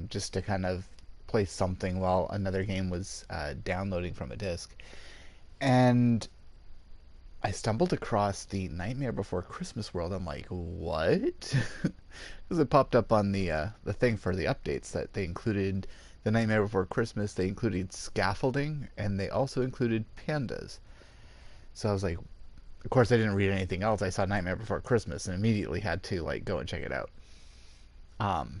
just to kind of play something while another game was downloading from a disc. And I stumbled across the Nightmare Before Christmas world. I'm like, what? Because it popped up on the thing for the updates that they included the Nightmare Before Christmas. They included scaffolding, and they also included pandas. So I was like, of course, I didn't read anything else. I saw Nightmare Before Christmas and immediately had to like go and check it out. Um,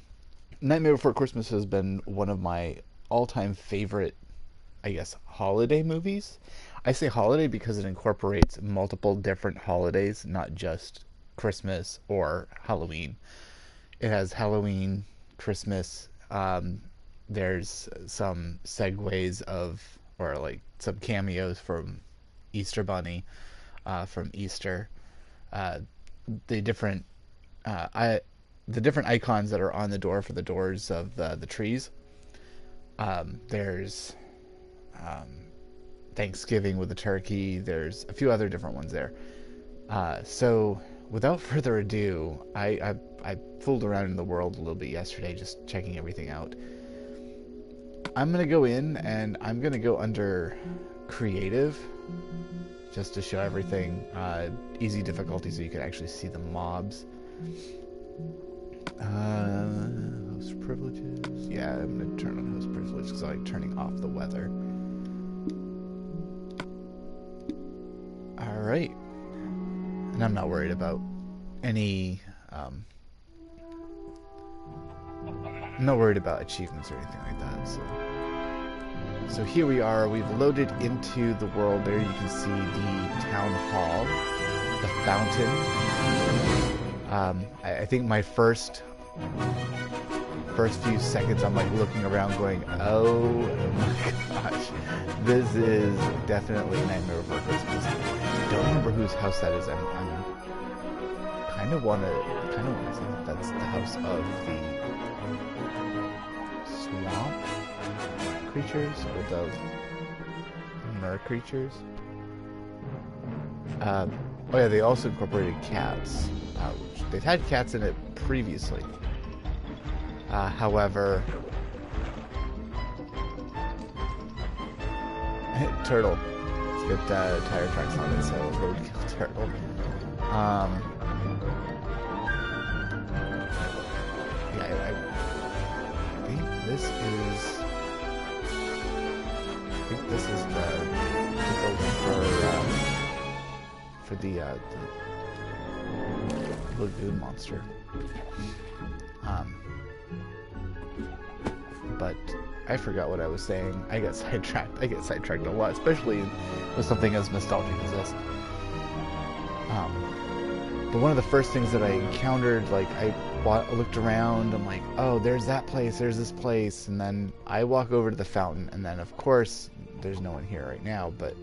Nightmare Before Christmas has been one of my all-time favorite, I guess, holiday movies. I say holiday because it incorporates multiple different holidays, not just Christmas or Halloween. It has Halloween, Christmas. There's some segues of, or like some cameos from Easter Bunny, from Easter. Uh, the different I the different icons that are on the door for the doors of the trees. There's um, Thanksgiving with the turkey. There's a few other different ones there. So without further ado, I fooled around in the world a little bit yesterday, just checking everything out. I'm gonna go in and I'm gonna go under creative, just to show everything. Easy difficulty, so you can actually see the mobs. Host privileges. Yeah, I'm gonna turn on host privileges because I like turning off the weather. All right, and I'm not worried about any. I'm not worried about achievements or anything like that. So here we are. We've loaded into the world. There you can see the town hall, the fountain. I think my first few seconds, I'm like looking around, going, "Oh my gosh, this is definitely Nightmare Before Christmas." I don't remember whose house that is. I'm kind of wanna say that that's the house of the swamp creatures, or the mer creatures. Oh yeah, they also incorporated cats. Which they've had cats in it previously. However, turtle. Let's get tire tracks on it, so roadkill turtle. Yeah, I think this is. I think this is the building for the lagoon monster. But I forgot what I was saying. I get sidetracked. I get sidetracked a lot, especially with something as nostalgic as this. But one of the first things that I encountered, like I looked around, I'm like, oh, there's that place, there's this place, and then I walk over to the fountain, and then of course there's no one here right now. But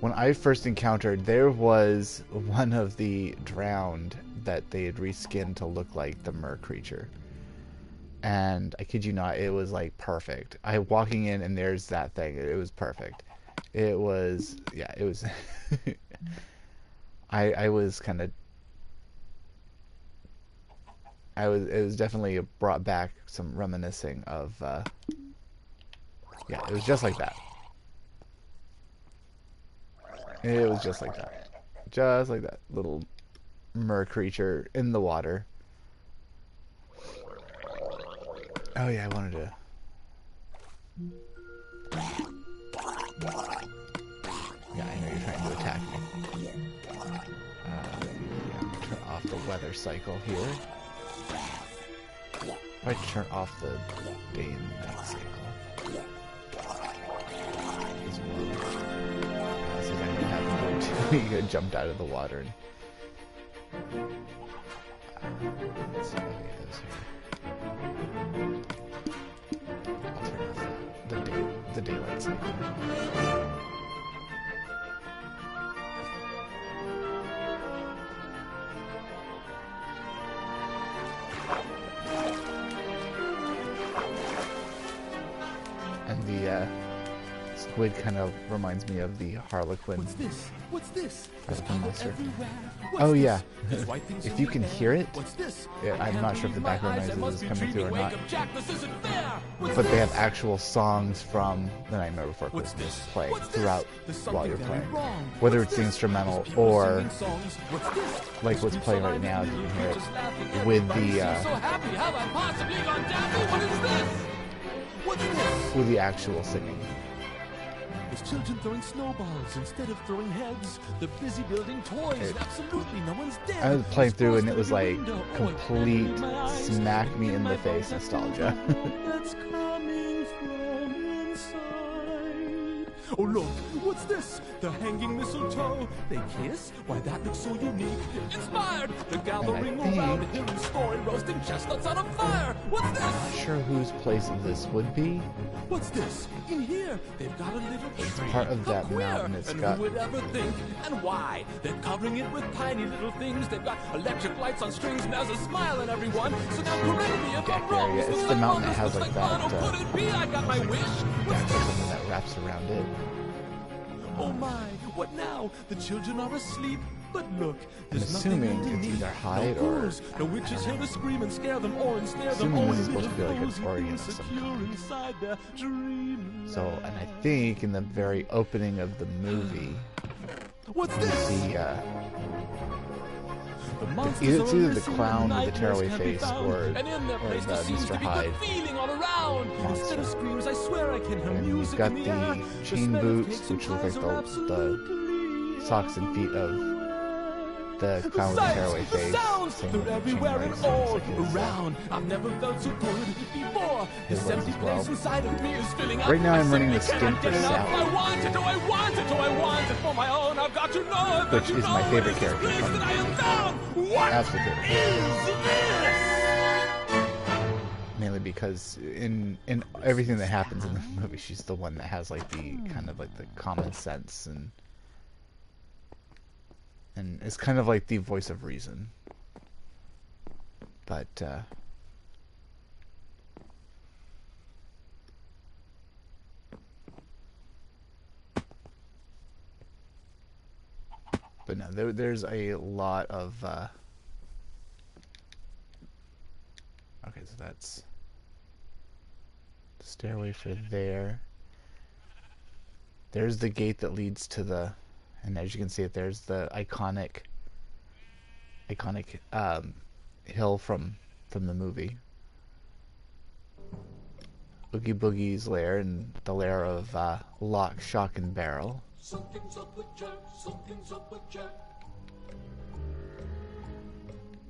when I first encountered, there was one of the drowned that they had reskinned to look like the mer creature. And I kid you not, it was like perfect. I walking in and there's that thing. It was perfect. It was, yeah, it was. I was kind of. It was definitely brought back some reminiscing of. Yeah, it was just like that. It was just like that. Just like that little mer creature in the water. Oh yeah, I wanted to. Yeah, I know you're trying to attack me. Yeah, turn off the weather cycle here. I turn off the day and night cycle as well. This is actually happened too. You jumped out of the water. Let's see what it is here. I'll turn off the daylight cycle. And the squid kind of reminds me of the Harlequin. What's this? What's this? Harlequin monster. What's Oh this? yeah, There's white things if you can hear it, What's this? yeah, I'm not sure if the background noise is coming through or not, What's but they have this? actual songs from The Nightmare Before What's Christmas this? play What's this? throughout There's while something you're very playing. wrong. Whether What's it's the this? instrumental There's people or singing songs. What's this? like what's There's playing people right now, you singing can hear it just laughing. with Everybody the seems so happy. Have I possibly gone dancing? What is this? What's this? with the actual singing. There's children throwing snowballs instead of throwing heads. They're busy building toys. And absolutely no one's dead. I was playing through and it was like Window. complete smack me in the face nostalgia. That's coming from inside. Oh look, what's this? The hanging mistletoe. They kiss? Why that looks so unique. Inspired! The gathering think- around, hearing story, roasting chestnuts on a fire. What's I'm not this? sure whose place this would be. What's this? In here, they've got a little It's tree. part of How that queer. mountain. It's And got- who would ever think? And why? They're covering it with tiny little things. They've got electric lights on strings, and there's a smile in everyone. So now correct me if I'm wrong. Yeah, it's the mountain that has like that, Oh, could it be? I got my wish. What's That's something that wraps around it. Oh my, what now? The children are asleep. But look, I'm there's nothing assuming underneath. it's either hide no or- ghouls, no witches here to scream and scare them or ensnare them. Assuming this Only is supposed to be like an little organ those of some insecure kind. inside their dreamland. So, and I think in the very opening of the movie, What's you this? see The monsters it's are either the missing, clown with the nightmares tearaway can't be face found, or and in their place the there seems Mr. to be Hyde good feeling all around. monster. Instead of screams, I swear I can hear and you've music got in the air. the The chain smell of boots, cakes and which look pies like are the absolutely socks and feet of the clown with the tearaway sights, the face. sounds, Same they're with the chain everywhere and legs, all looks like his, around. I've never felt so good before. his This legs empty as well. place inside of me is filling up. Right now I I'm running the simply cannot skin for get enough. Sally. I want it, oh I want it, oh I want it for my own. I've got to know, I've got Which to is know my favorite what is this character place from that I the am movie. found. What Absolutely. is this? Mainly because in everything that happens in the movie, she's the one that has like the kind of like the common sense and it's kind of like the voice of reason. But no, there's a lot of okay, so that's the stairway for there. There's the gate that leads to the, and as you can see it, there's the iconic hill from the movie. Oogie Boogie's lair and the lair of Lock, Shock, and Barrel. Something's up with Jack, something's up with Jack.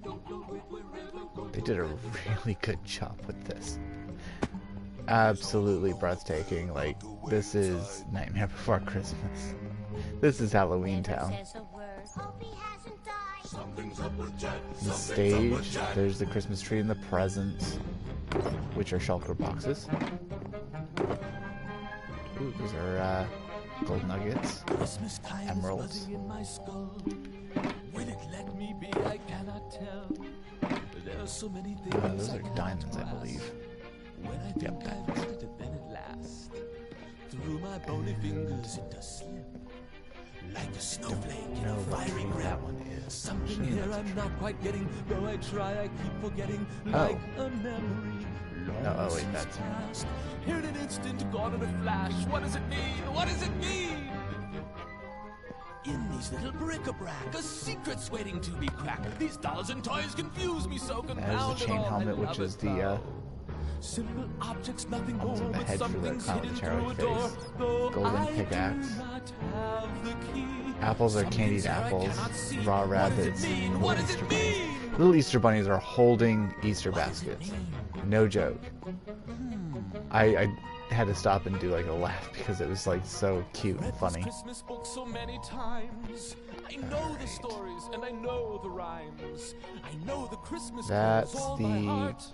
Don't know if we're ever going They did a really good job with this. Absolutely breathtaking. Like, this is Nightmare Before Christmas. This is Halloweentown. The stage, there's the Christmas tree and the presents, which are shulker boxes. Ooh, those are gold nuggets, Christmas time is emeralds. buzzing in my skull. Will it let me be? I cannot tell. There are so many things Those I are cannot diamonds, I grasp. believe. When I Yep, think I've got it, then at last, through my bony fingers it does slip, like a snowflake in know a what fiery game grip. that one is. Something here I'm not quite getting, though I try, I keep forgetting, like a memory. Oh, wait, Long that's- since past. Here in an instant, gone in a flash. What does it mean? What does it mean? In these little bric-a-brac, a secret's waiting to be cracked. These dolls and toys confuse me so, confound There's the it chain all. I helmet, which love is it the how simple objects, nothing more, on the but head for the something's clown with hidden the tearaway through a door. face. Though Golden I pickaxe. do not have the key. Apples are Some candied things here I apples, cannot see. raw What rabbits, does it mean? little What does Easter it bunnies. mean? Little Easter bunnies are holding Easter baskets. No joke. I had to stop and do like a laugh because it was like so cute and Read this funny. Christmas book so many times. I know the stories and I know the rhymes. I know the Christmas That's carols all the- by heart.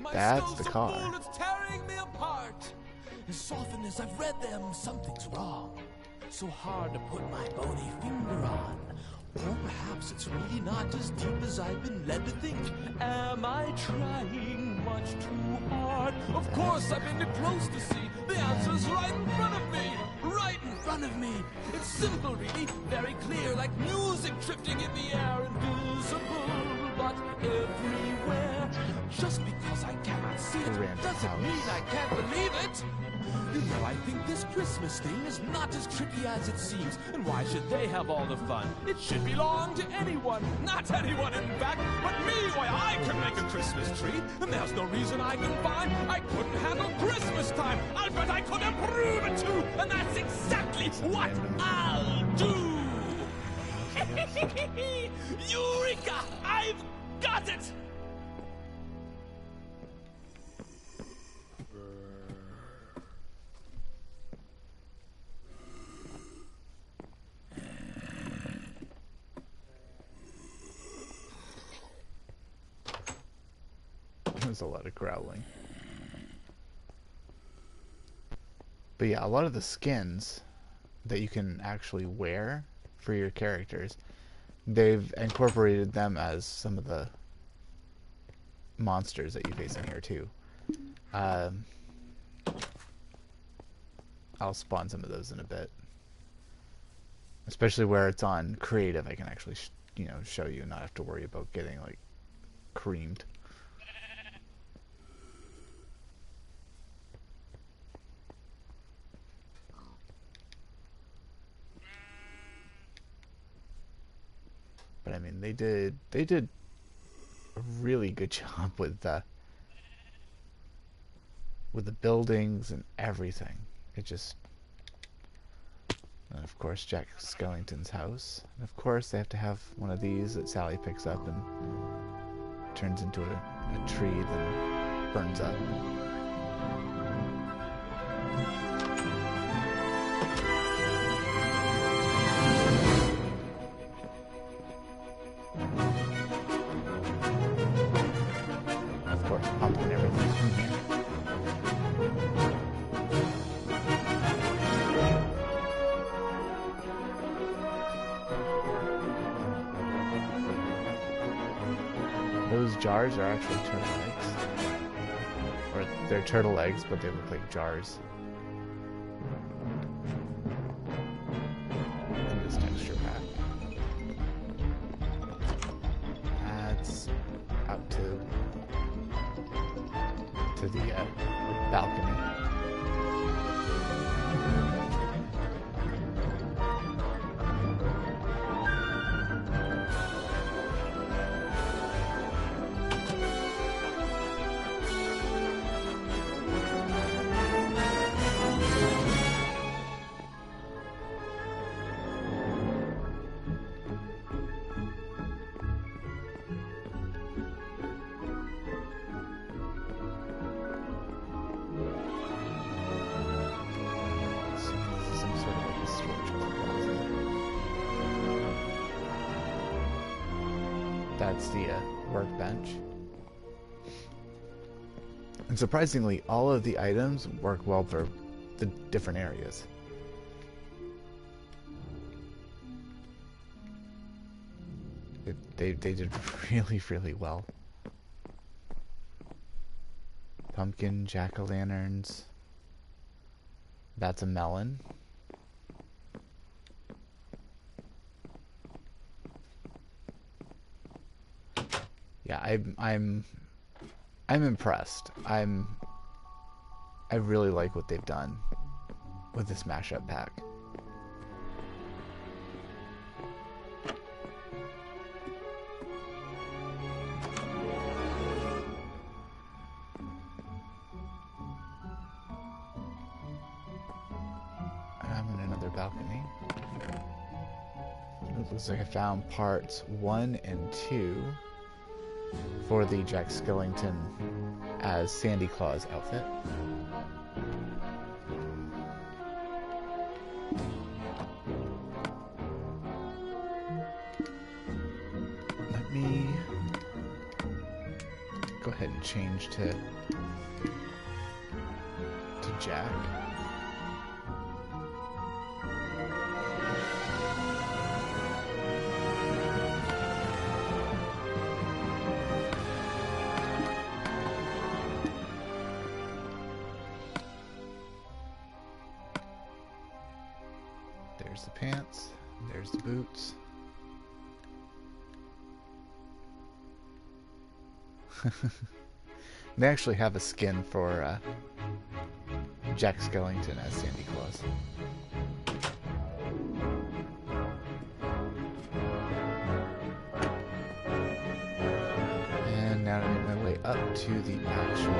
My that's skull's the so car. full, it's tearing me apart. As often as I've read them, something's wrong. So hard to put my bony finger on. Or perhaps it's really not as deep as I've been led to think. Am I trying much too hard? Of course, I've been too close to see. The answer's right in front of me. front of me. It's simple, really, very clear, like music drifting in the air, invisible, but everywhere. Just because I cannot see it doesn't mean I can't believe it. You know, I think this Christmas thing is not as tricky as it seems. And why should they have all the fun? It should belong to anyone. Not anyone, in fact, but me. Why, I can make a Christmas tree, and there's no reason I can find I couldn't handle Christmas time. I'll bet I could improve it too, and that's exactly what I'll do. Eureka! I've got it! There's a lot of growling. But yeah, a lot of the skins that you can actually wear for your characters, they've incorporated them as some of the monsters that you face in here too. I'll spawn some of those in a bit. Especially where it's on creative, I can actually show you, not have to worry about getting like creamed. But I mean, they did a really good job with the buildings and everything. It just, and of course Jack Skellington's house, and of course they have to have one of these that Sally picks up and turns into a tree, then burns up. Those jars are actually turtle eggs. Or they're turtle eggs, but they look like jars. In this texture pack. That's out to the balcony. That's the workbench. And surprisingly, all of the items work well for the different areas. They did really, really well. Pumpkin, jack-o'-lanterns. That's a melon. Yeah, I'm impressed. I really like what they've done with this mashup pack. I'm in another balcony. It looks like I found parts 1 and 2 for the Jack Skellington as Sandy Claus outfit. Let me go ahead and change to Jack. There's the pants. There's the boots. They actually have a skin for Jack Skellington as Santa Claus. And now I make my way up to the actual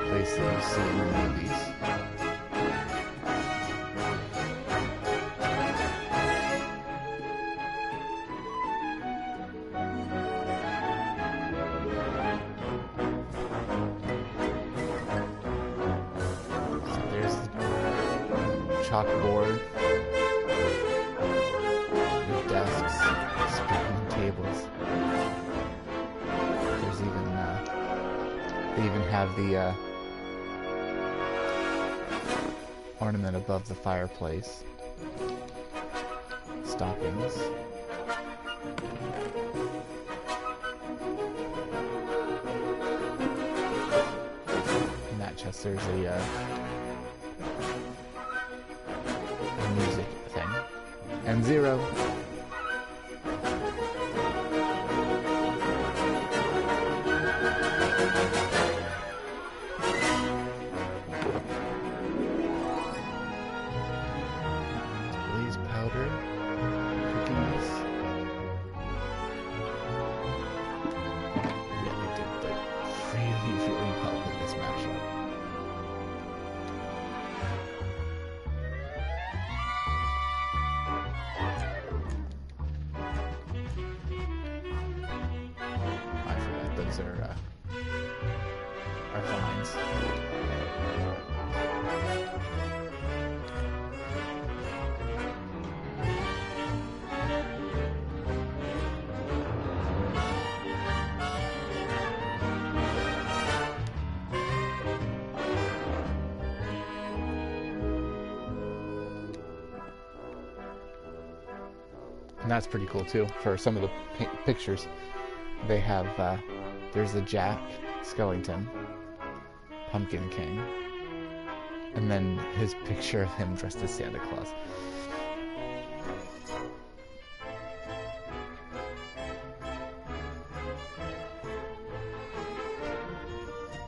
place that you see in the movies. Chalkboard, with desks, spinning tables. There's even they even have the ornament above the fireplace. Stockings. In that chest, there's a music thing. And 0. Blaze powder. Cookies. Yeah, they did really, really well with this mashup. Are vines. And that's pretty cool too. For some of the pictures, they have there's the Jack Skellington, Pumpkin King, and then his picture of him dressed as Santa Claus.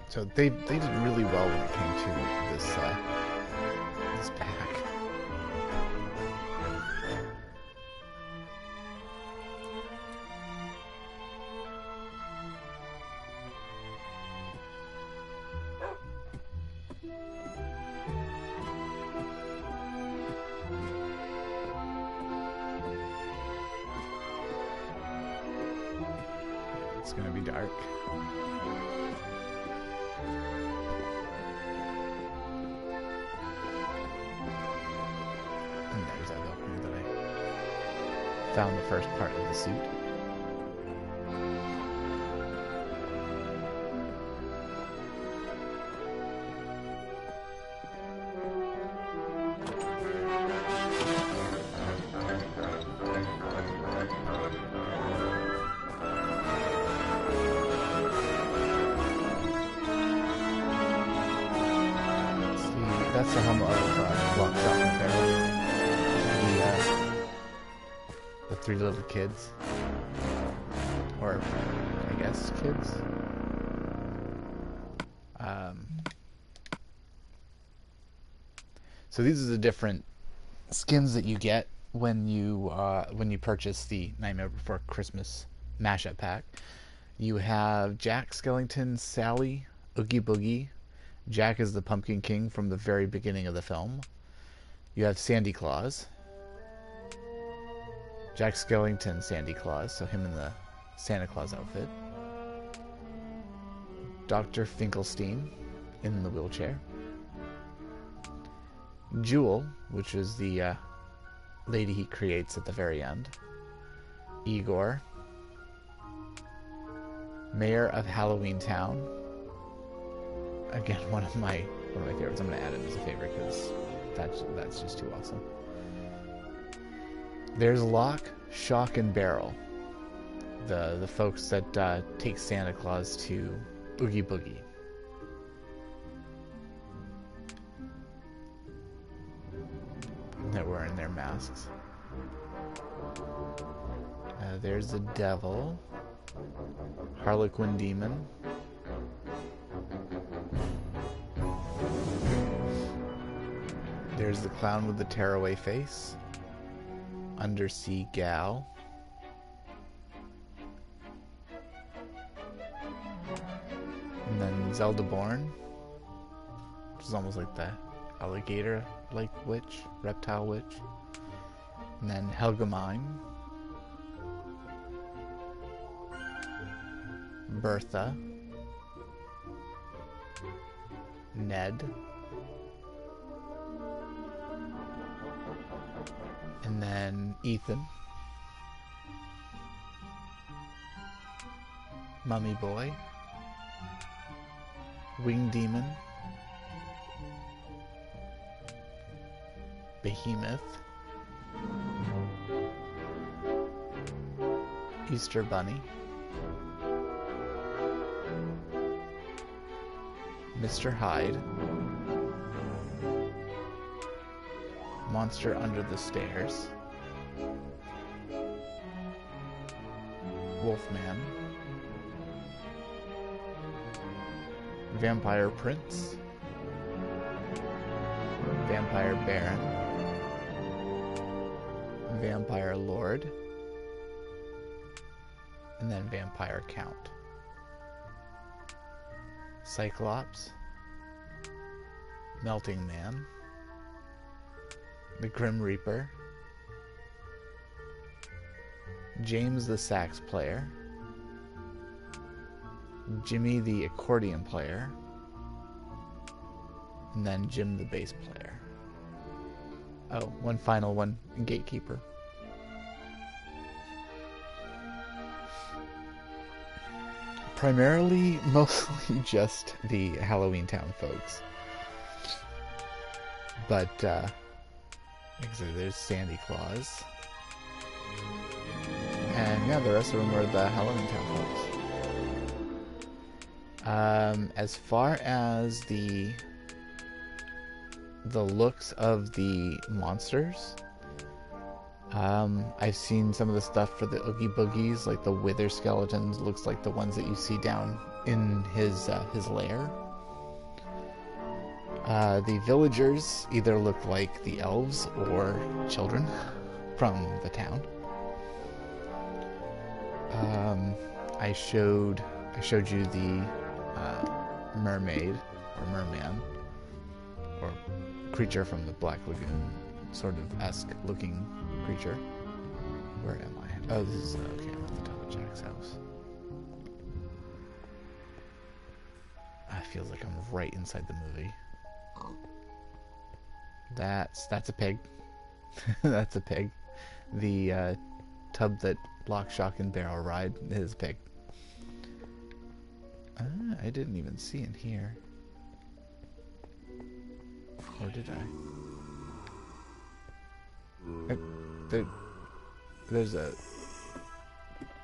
So they did really well when it came to this this pack. It's gonna be dark. And there's that balcony that I found the first part of the suit. That's the home of Lockstock and Barrel. The 3 little kids. Or, I guess, kids. So these are the different skins that you get when you purchase the Nightmare Before Christmas mashup pack. You have Jack Skellington, Sally, Oogie Boogie. Jack is the Pumpkin King from the very beginning of the film. You have Sandy Claus. Jack Skellington, Sandy Claus, so him in the Santa Claus outfit. Dr. Finkelstein in the wheelchair. Jewel, which is the lady he creates at the very end. Igor. Mayor of Halloweentown. Again, one of my favorites. I'm going to add him as a favorite because that's just too awesome. There's Lock, Shock, and Barrel, the folks that take Santa Claus to Oogie Boogie. wearing their masks. There's the devil. Harlequin demon. There's the clown with the tearaway face. Undersea gal. And then Zelda Born, which is almost like the alligator-like witch, reptile witch. And then Helga Mime. Bertha. Ned. And then Ethan. Mummy Boy. Winged Demon. Behemoth. Easter Bunny. Mr. Hyde. Monster Under the Stairs. Wolfman. Vampire Prince. Vampire Baron. Vampire Lord. And then Vampire Count. Cyclops. Melting Man. The Grim Reaper. James the Sax Player. Jimmy the Accordion Player. And then Jim the Bass Player. Oh, one final one, Gatekeeper. Primarily, mostly just the Halloweentown folks. But, like I said, there's Sandy Claus. And yeah, the rest of them are the Halloweentown folks. As far as the looks of the monsters, I've seen some of the stuff for the Oogie Boogies, like the Wither skeletons, looks like the ones that you see down in his lair. The villagers either look like the elves or children from the town. I showed you the mermaid or merman or creature from the Black Lagoon, sort of esque looking creature. Where am I? Oh, this is okay. I'm at the top of Jack's house. It feels like I'm right inside the movie. That's a pig. That's a pig. The tub that Lock, Shock, and Barrel ride is a pig. I didn't even see in here. Or did I? There's a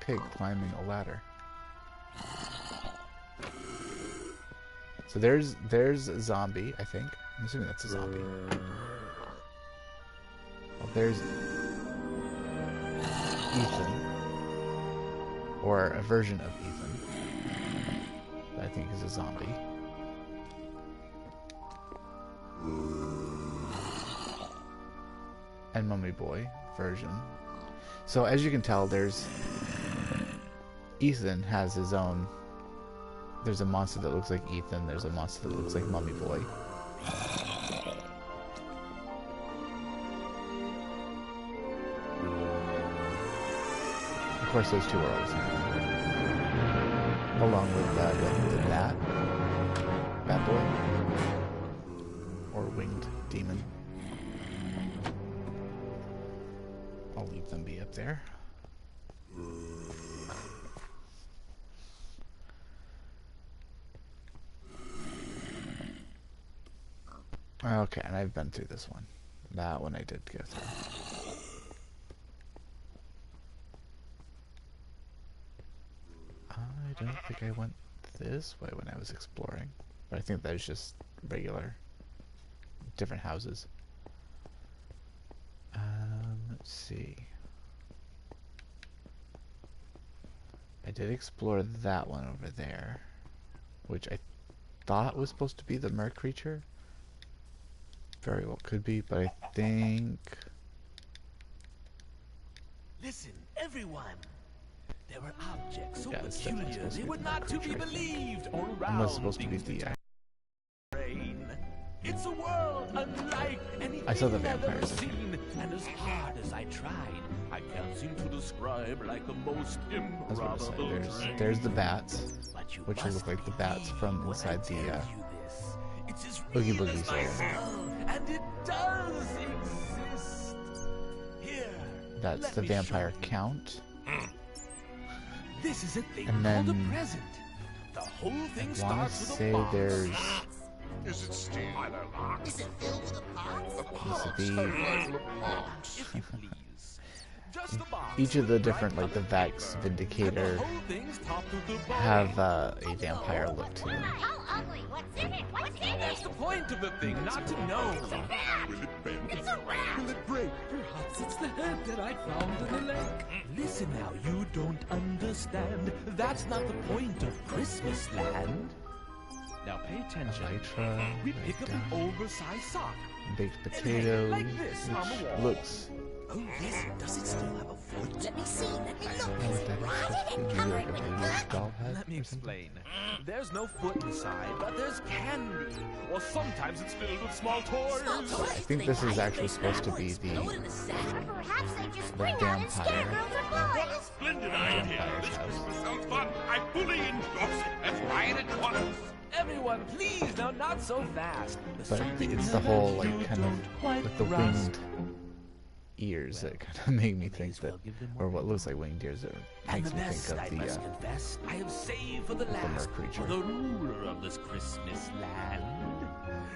pig climbing a ladder. So there's a zombie, I think. I'm assuming that's a zombie. Well, there's Ethan. Or a version of Ethan. That I think is a zombie. And Mummy Boy version. So as you can tell, there's Ethan has his own. There's a monster that looks like Ethan. There's a monster that looks like Mummy Boy. Of course, those two are always happening. Along with the Bat Boy, or Winged Demon. I'll leave them be up there. Okay, and I've been through this one. That one I did go through. I don't think I went this way when I was exploring. But I think that was just regular, different houses. Let's see. I did explore that one over there, which I thought was supposed to be the mer creature. Very well could be, but I think... Listen, everyone. There were objects so Yeah, it's definitely peculiar supposed to they be were the not to be creature, I think. believed or Unless around it's supposed to be things the... brain. It's a world unlike anything I saw the I've ever vampires. seen, and as hard as I tried, I can't seem to describe like the most I was about to say, improbable dream. there's the bats, But you which will must look like the bats believe from when I inside the tell you this. It's as Oogie real Boogie as my store. skull, and it does exist. Here, That's let the me vampire show you. count. This is a thing And called a then present. The whole thing I want to starts with a say box. there's... Is it steel? Are there locks? Is it filled with a box? The Used to box. be- I like the box. If you please. Just the box. Each of the with different, bright like the colored Vax paper. Vindicator, And the whole thing's topped with the have bow. a vampire look to them. How ugly. What's in it? What's in That's it? the point of the thing, not to know. Will it bend? It's a rat. Will it break? Perhaps it's the head that I found in the lake. Listen now, you don't understand. That's not the point of Christmasland. Now pay attention. Elytra, We pick up an down, oversized sock. baked and hang it potato, like this on the which wall. looks... Oh, yes. Does it still have a foot? Let me see. Let me I look. don't know what that is supposed to be, maybe like a baby's doll head Let me or something? explain. There's no foot inside, but there's candy. Or sometimes it's filled with small toys. I think this is actually supposed to be the Perhaps they just the bring out and scare vampire. girls or boys. Splendid idea. vampire's This house. Christmas sounds fun. I fully endorse it. Let's buy it at once. Everyone, please, now not so fast. There's But something it's the that whole, you like, kind don't of, quite with the grasp. winged ears that kind of make me May think as well that, give them or what what they looks want. like winged ears, it And makes the me best, think I of the, must confess, I have saved for the mer last, creature. for the ruler of this Christmas land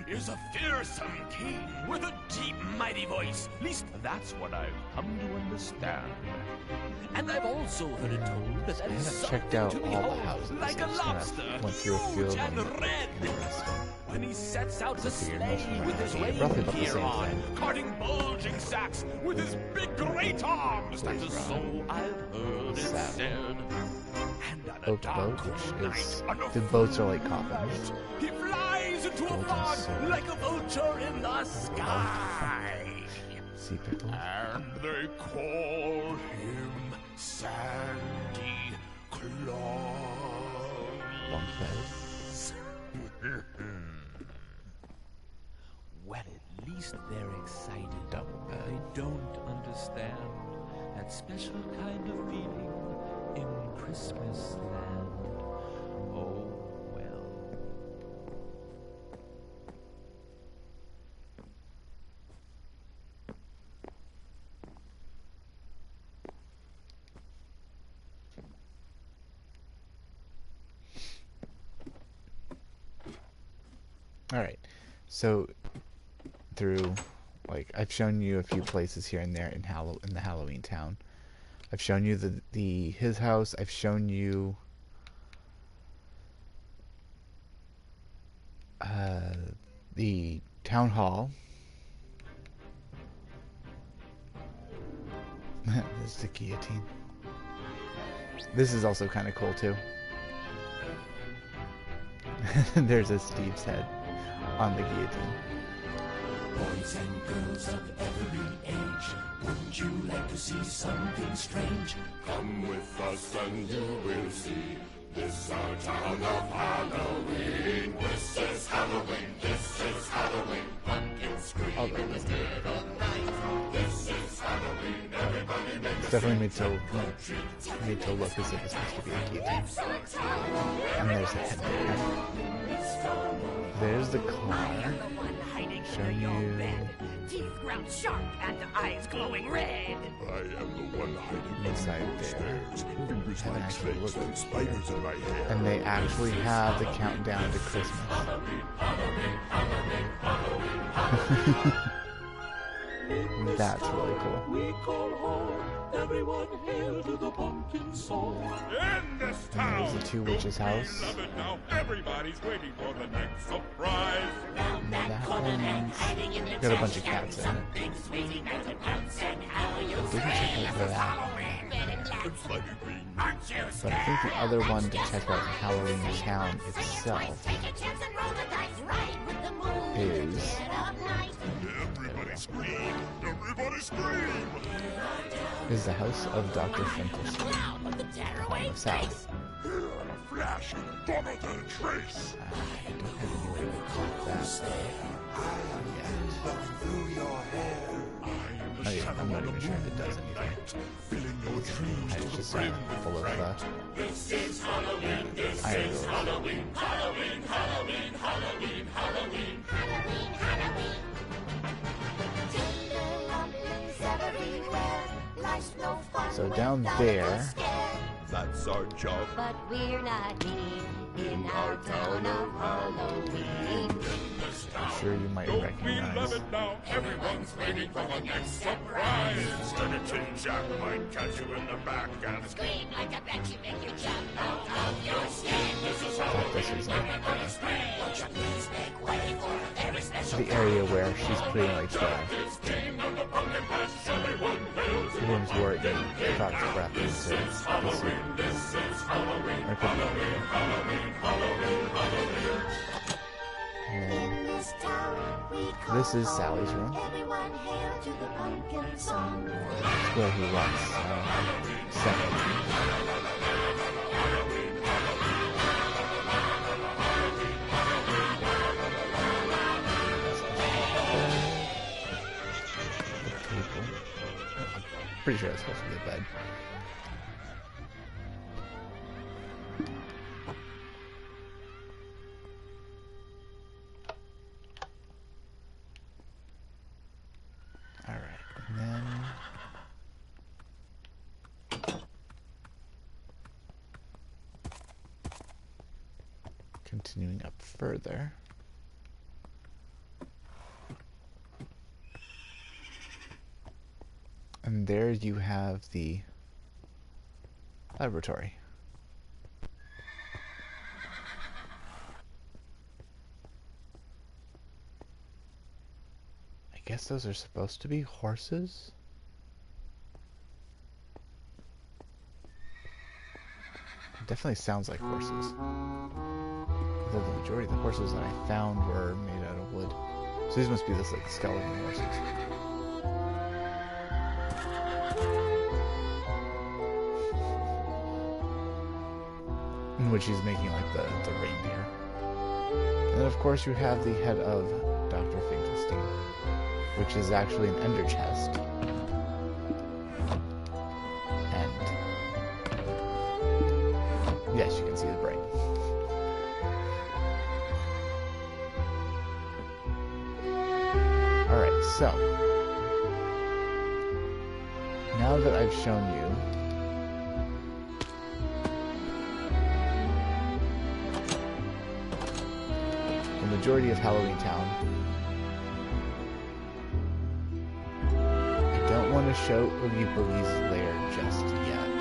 is a fearsome king with a deep, mighty voice. At least that's what I've come to understand. And I've also heard it told that I there is haven't something checked out to all the behold, houses. like I a just kind lobster, of went through a few huge of and them. red. Interesting. When he sets out to I figured most of slay them with are his roughly about the reindeer same on, thing. carting bulging sacks with his big great arms. That Please is run. so I've heard it Sad. said. And on a Boat to dark boat, cold which night, is on a the boats are like coffins. night, he flies into a Golden fog sword. like a vulture in the sky. Sea pickle. And they call him Sandy Claus. Bunk bed. Well, at least they're excited. Double bed. They don't understand that special kind of feeling in Christmas land. Oh, well. Alright, so through, like, I've shown you a few places here and there in the Halloweentown. I've shown you his house. I've shown you the town hall. This is the guillotine. This is also kind of cool too. There's a Steve's head on the guillotine. Boys and girls of every age, wouldn't you like to see something strange? Come with us and you will see. This our town of Halloween. This is Halloween. This is Halloween. Pumpkins scream I'll go in the with dead of night. This is Halloween. Everybody make It's a definitely made to look as if it's supposed to be a guillotine. And there's the head there. There's the car. Show you. Teeth ground sharp and eyes glowing red. I am the one hiding Inside under the there. stairs. Fingers Haven't like actually snakes looked. and spiders in my hair. And they actually have the countdown to Christmas. That's really cool. We call home, everyone hail to the pumpkin song. In this And town, there's the two witches' house. love it now. Everybody's waiting for the next surprise. And that one's got a bunch of cats in it. Something's waiting at the pounce and how you'll didn't check out that. But I think the other one to check out Halloweentown itself is... Everybody scream! Everybody scream! is the House of Dr. Finkelstein. South. Here in a flash, follow the trace. I don't have any way to call that yet. I'm not even sure if it does anything. It's just full of This is Halloween, this iron is doors. Halloween, Halloween, Halloween, Halloween, Halloween. Halloween, Halloween. Tender lumpies everywhere. Life's no fun So down without there- a scare. That's our job. But we're not mean in our town of Halloween. I'm sure you might recognize. Now everyone's waiting for the next surprise. Instead of Tin Jack might catch you in the back and Scream like a bet you make you jump out of your skin. this is I thought this was like Won't you please make way for a very special the area where she's putting like the room's work and Doc's breath into the suit. Or it could be over here. And this town we call this is Sally's room. everyone hail to the pumpkin song. It's where he walks second. I'm pretty sure it's supposed to be a bed. Alright, and then continuing up further. And there you have the laboratory. I guess those are supposed to be horses? It definitely sounds like horses. Although the majority of the horses that I found were made out of wood. So these must be this like skeleton horses. In which he's making like the reindeer. And then of course you have the head of Dr. Finkelstein, which is actually an ender chest. And yes, you can see the brain. Alright, so now that I've shown you the majority of Halloweentown, I don't want to show Oogie Boogie's lair just yet.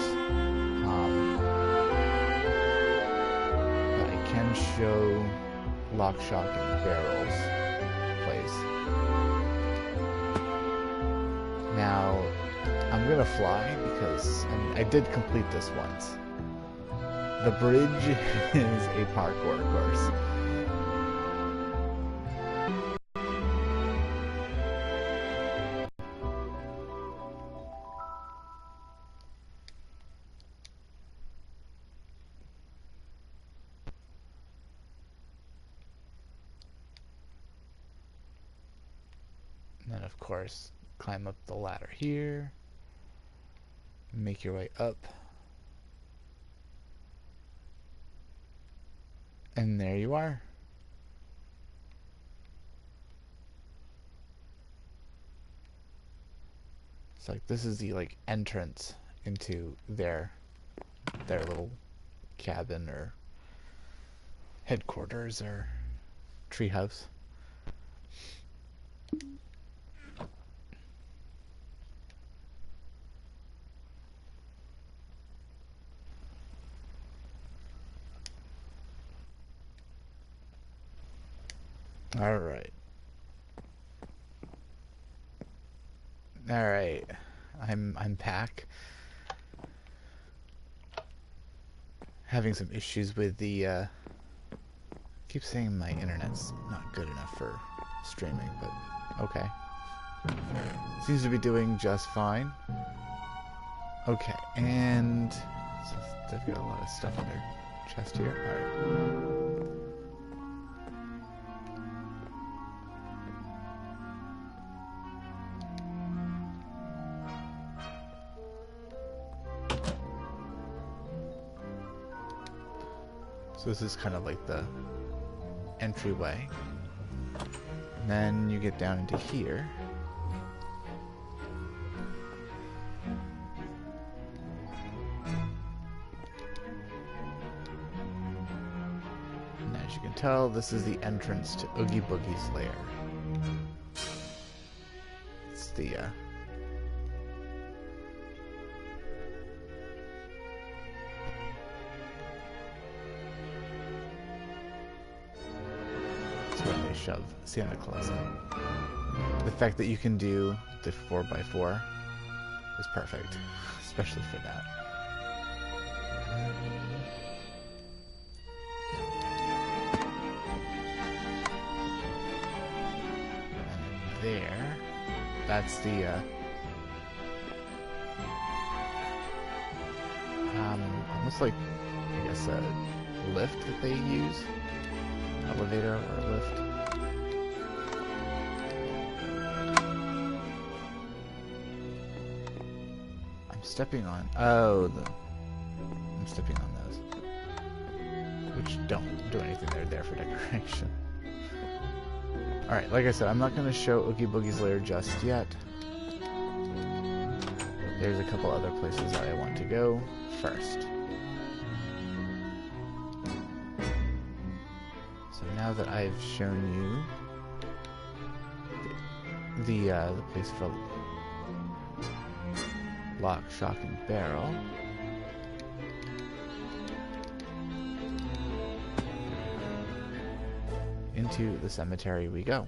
But I can show Lock, Shock, and Barrel's place. Now, I'm gonna fly because I did complete this once. The bridge is a parkour course. And then, of course, climb up the ladder here. Make your way up. And there you are. It's like this is the like entrance into their little cabin or headquarters or treehouse. All right. I'm back. Having some issues with the keep saying my internet's not good enough for streaming, but okay. Seems to be doing just fine. Okay, and so they've got a lot of stuff on their chest here. Alright. So this is kind of like the entryway. And then you get down into here. And as you can tell, this is the entrance to Oogie Boogie's lair. It's the when they shove Santa Claus in. The fact that you can do the 4x4 is perfect, especially for that. And there, that's the almost like, I guess, a lift that they use. Elevator or lift. I'm stepping on. Oh, I'm stepping on those, which don't do anything. They're there for decoration. All right, like I said, I'm not going to show Oogie Boogie's lair just yet. There's a couple other places that I want to go first. Now that I've shown you the place for lock, shock, and barrel, into the cemetery we go.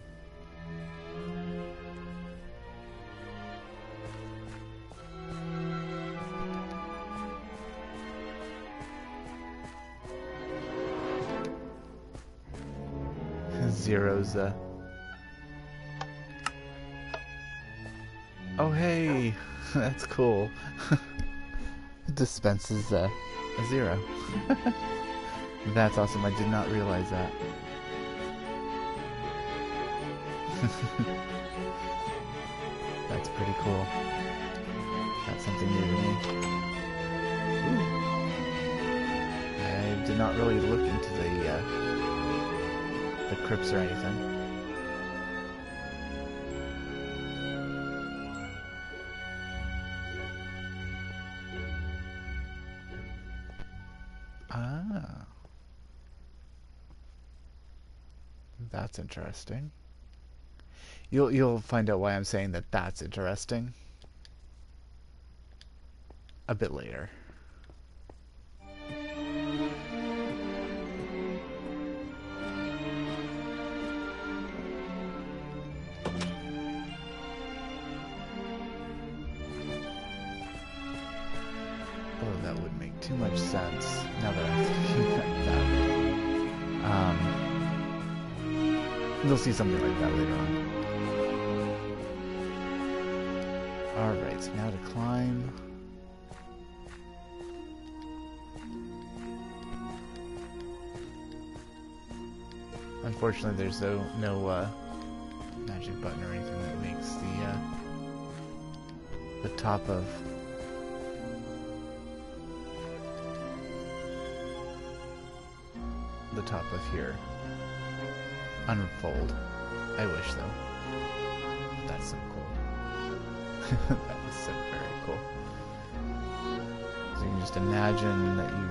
Zero's oh hey, that's cool. It dispenses a zero. That's awesome. I did not realize that. That's pretty cool. That's something new to me. Ooh. I did not really look into the crypts or anything. Ah. That's interesting. You'll find out why I'm saying that that's interesting a bit later. That would make too much sense now that I'm thinking that way. You'll see something like that later on. Alright, so now to climb. Unfortunately, there's no magic button or anything that makes the top of here unfold. I wish though. That's so cool. That is so very cool. So you can just imagine that you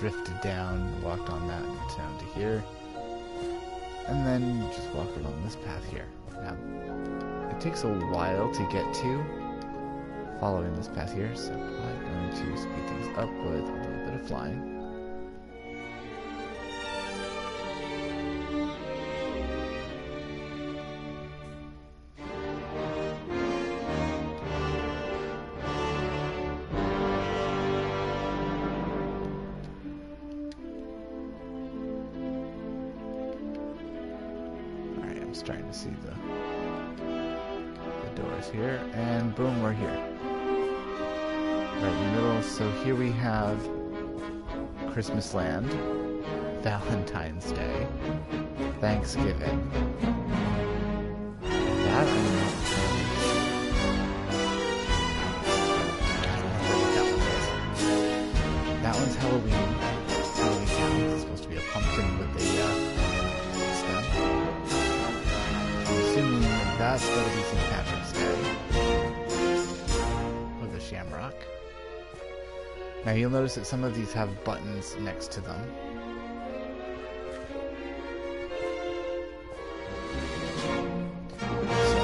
drifted down, walked on that down to here, and then you just walk along this path here. Now, it takes a while to get to following this path here, so I'm going to speed things up with a little bit of flying. starting to see the doors here, and boom, we're here. Right in the middle. So here we have Christmasland, Valentine's Day, Thanksgiving. That one's Halloween. Halloweentown. It's supposed to be a pumpkin with a stem. I'm assuming that's going to be St. Patrick's Day with a shamrock. Now you'll notice that some of these have buttons next to them. So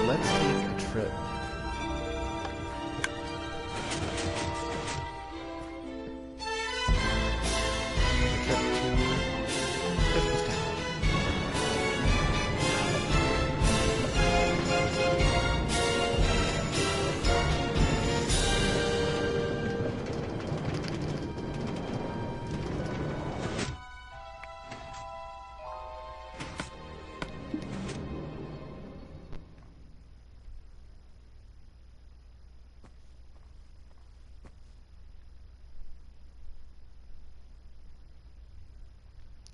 let's take a trip.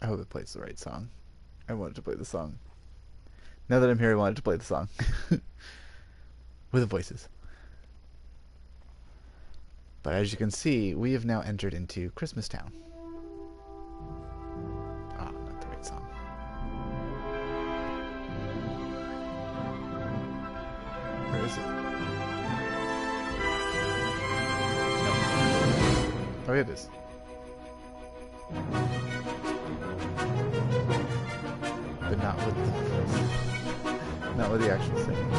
I hope it plays the right song. I wanted to play the song. Now that I'm here, I wanted to play the song. With the voices. But as you can see, we have now entered into Christmastown. Ah, not the right song. Where is it? No. Oh, here it is. But not with the actual singing.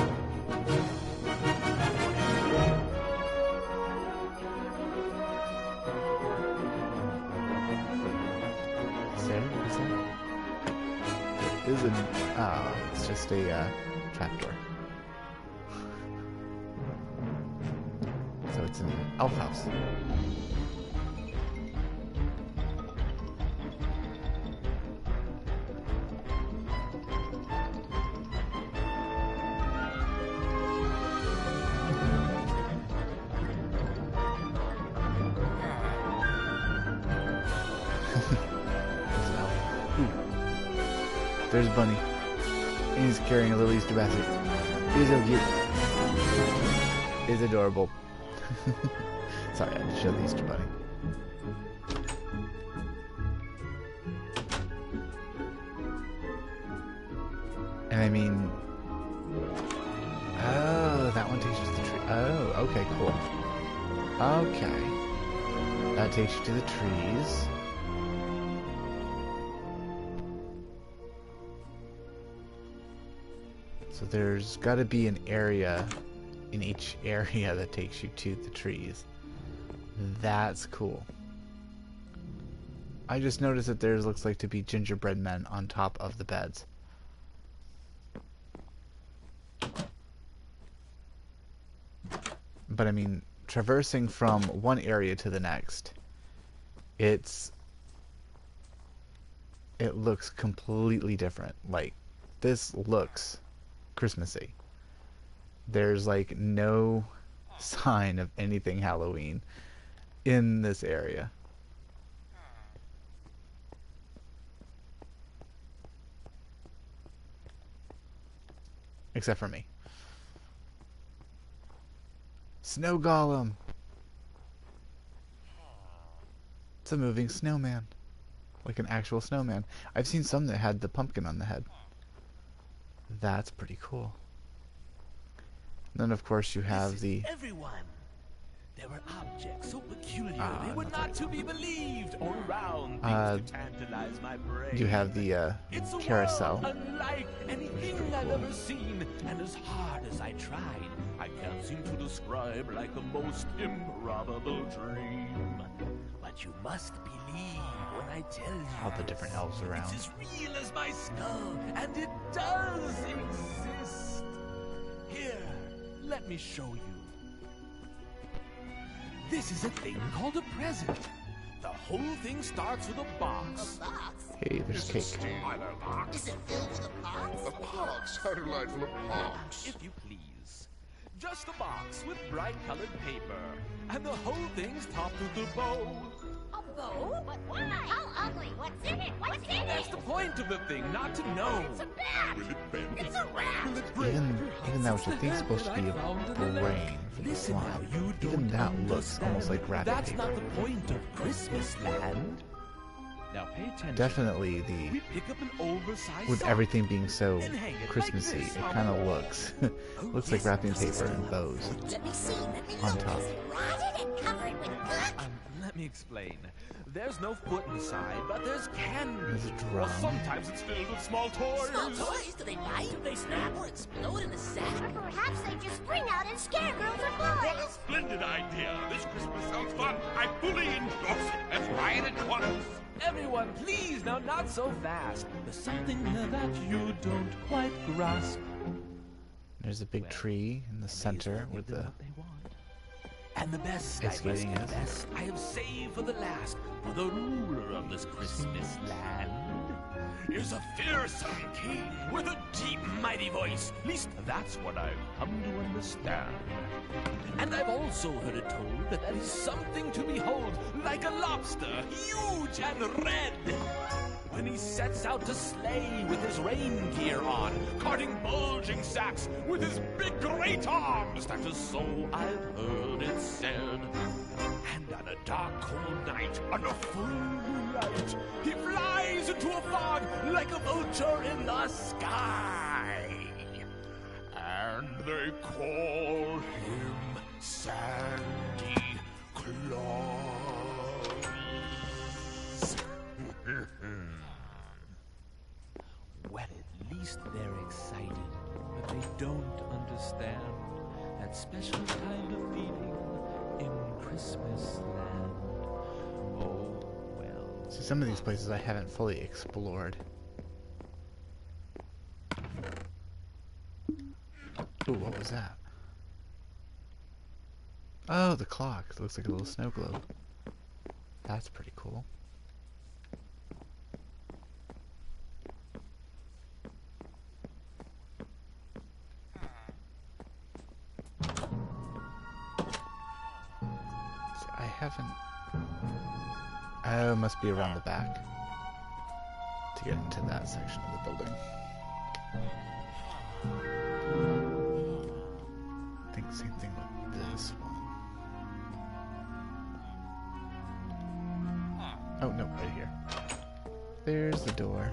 There is an it's just a trapdoor. So it's an elf house. There's Bunny. He's carrying a little Easter basket. He's so cute. He's adorable. Sorry, I had to show the Easter Bunny. And I mean... Oh, that one takes you to the tree. Oh, okay, cool. Okay. That takes you to the trees. So there's got to be an area in each area that takes you to the trees. That's cool. I just noticed that there looks like to be gingerbread men on top of the beds. But I mean, traversing from one area to the next, it looks completely different. Like, this looks Christmassy. There's like no sign of anything Halloween in this area. Except for me. Snow Golem! It's a moving snowman. Like an actual snowman. I've seen some that had the pumpkin on the head. That's pretty cool. And then of course you have the... Everyone! There were objects so peculiar they were not to be believed, or round things to tantalize my brain. You have the carousel. It's a world unlike anything I've ever seen, and as hard as I tried, I can't seem to describe like a most improbable dream. But you must believe when I tell you All the different elves around. it's as real as my skull, and it does exist. Here, let me show you. This is a thing called a present. The whole thing starts with a box. Hey, there's cake. Is it filled with a box? A Pox! How delightful a pox! If you please. Just a box with bright-colored paper. And the whole thing's topped with a bow. A bow? But why? How ugly. What's in it? What's in That's it? the point of the thing, not to know. It's a bat. Will it bend? It's a rat. Will it break? Even that, which I think is supposed to be a brain for the Listen now, slime, you even don't that looks almost like rabbit That's paper. not the point of Christmasland. Now pay attention. Definitely We pick up an oversized with sock. everything being so And hang it like Christmassy, this it on kind the of wall. looks looks like wrapping paper and bows Let me see. Let me on look. top. Is it rotted and covered with gunk? Let me explain. There's no foot inside, but there's candy. There's a Or drum. sometimes it's filled with small toys. Small toys? Do they bite? Do they snap or explode in a sack? Or perhaps they just spring out and scare girls or boys. Splendid idea! This Christmas sounds fun! I fully endorse it! Let's try it at once! Everyone, please, now not so fast. There's something here that you don't quite grasp. There's a big tree in the center with the What they want. And the best, Ice skating the is. best, I have saved for the last, for the ruler of this Christmas land is a fearsome king with a deep, mighty voice. At least that's what I've come to understand. And I've also heard it told that that is something to behold, like a lobster, huge and red. When he sets out to slay with his reindeer on, carting bulging sacks with his big great arms. That is so I've heard it said. And on a dark, cold night, under full moonlight, he flies into a fog like a vulture in the sky. And they call him Sandy Claus. Well, at least they're excited, but they don't understand that special kind of feeling in Christmas land. Oh, well. See, some of these places I haven't fully explored. Ooh, what was that? Oh, the clock. It looks like a little snow globe. That's pretty cool. See, I haven't... Oh, it must be around the back to get into that section of the building. I think same thing with this one. Oh, no, right here. There's the door.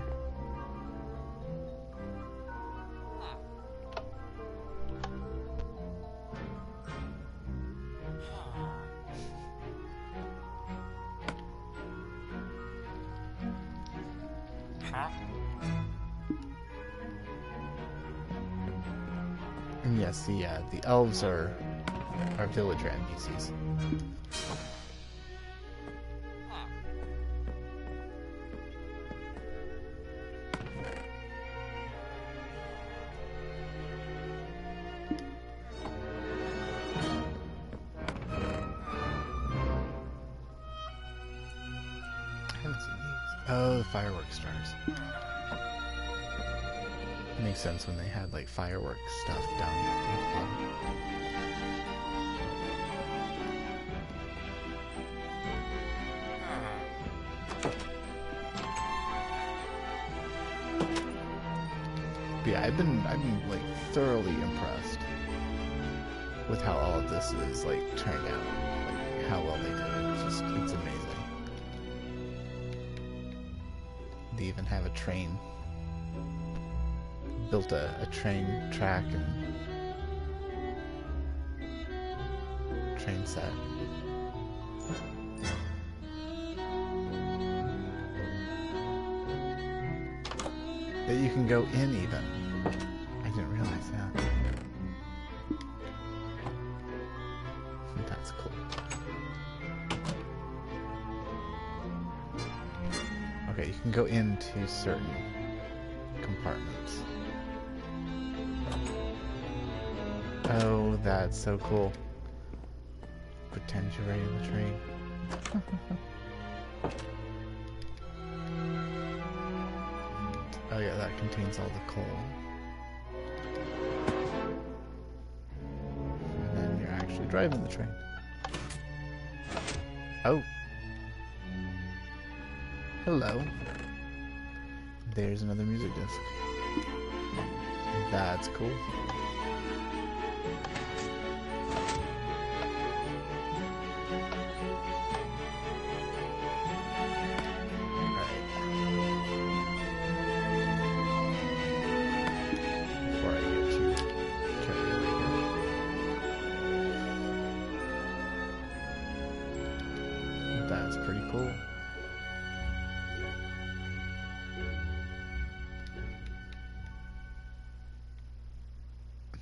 And yes, the elves are villager NPCs. I haven't seen these. Oh, the fireworks stars. Makes sense when they had like fireworks stuff down here. But yeah, I've been like thoroughly impressed with how all of this is like turned out, like how well they did it. It's amazing. They even have a train. Built a train track and train set. That you can go in even. I didn't realize that. That's cool. Okay, you can go into certain compartments. Oh, that's so cool. Pretend you're riding the train. Oh yeah, that contains all the coal. driving the train. Oh. Hello. There's another music disc. That's cool. That's pretty cool.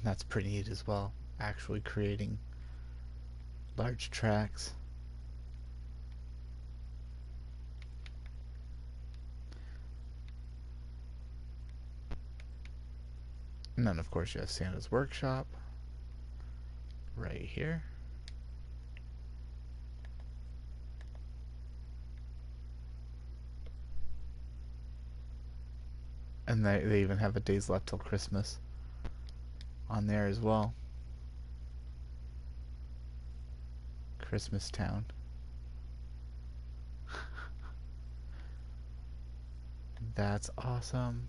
That's pretty neat as well. Actually creating large tracks. And then of course you have Santa's workshop right here. And they even have a days left till Christmas on there as well. Christmastown. That's awesome.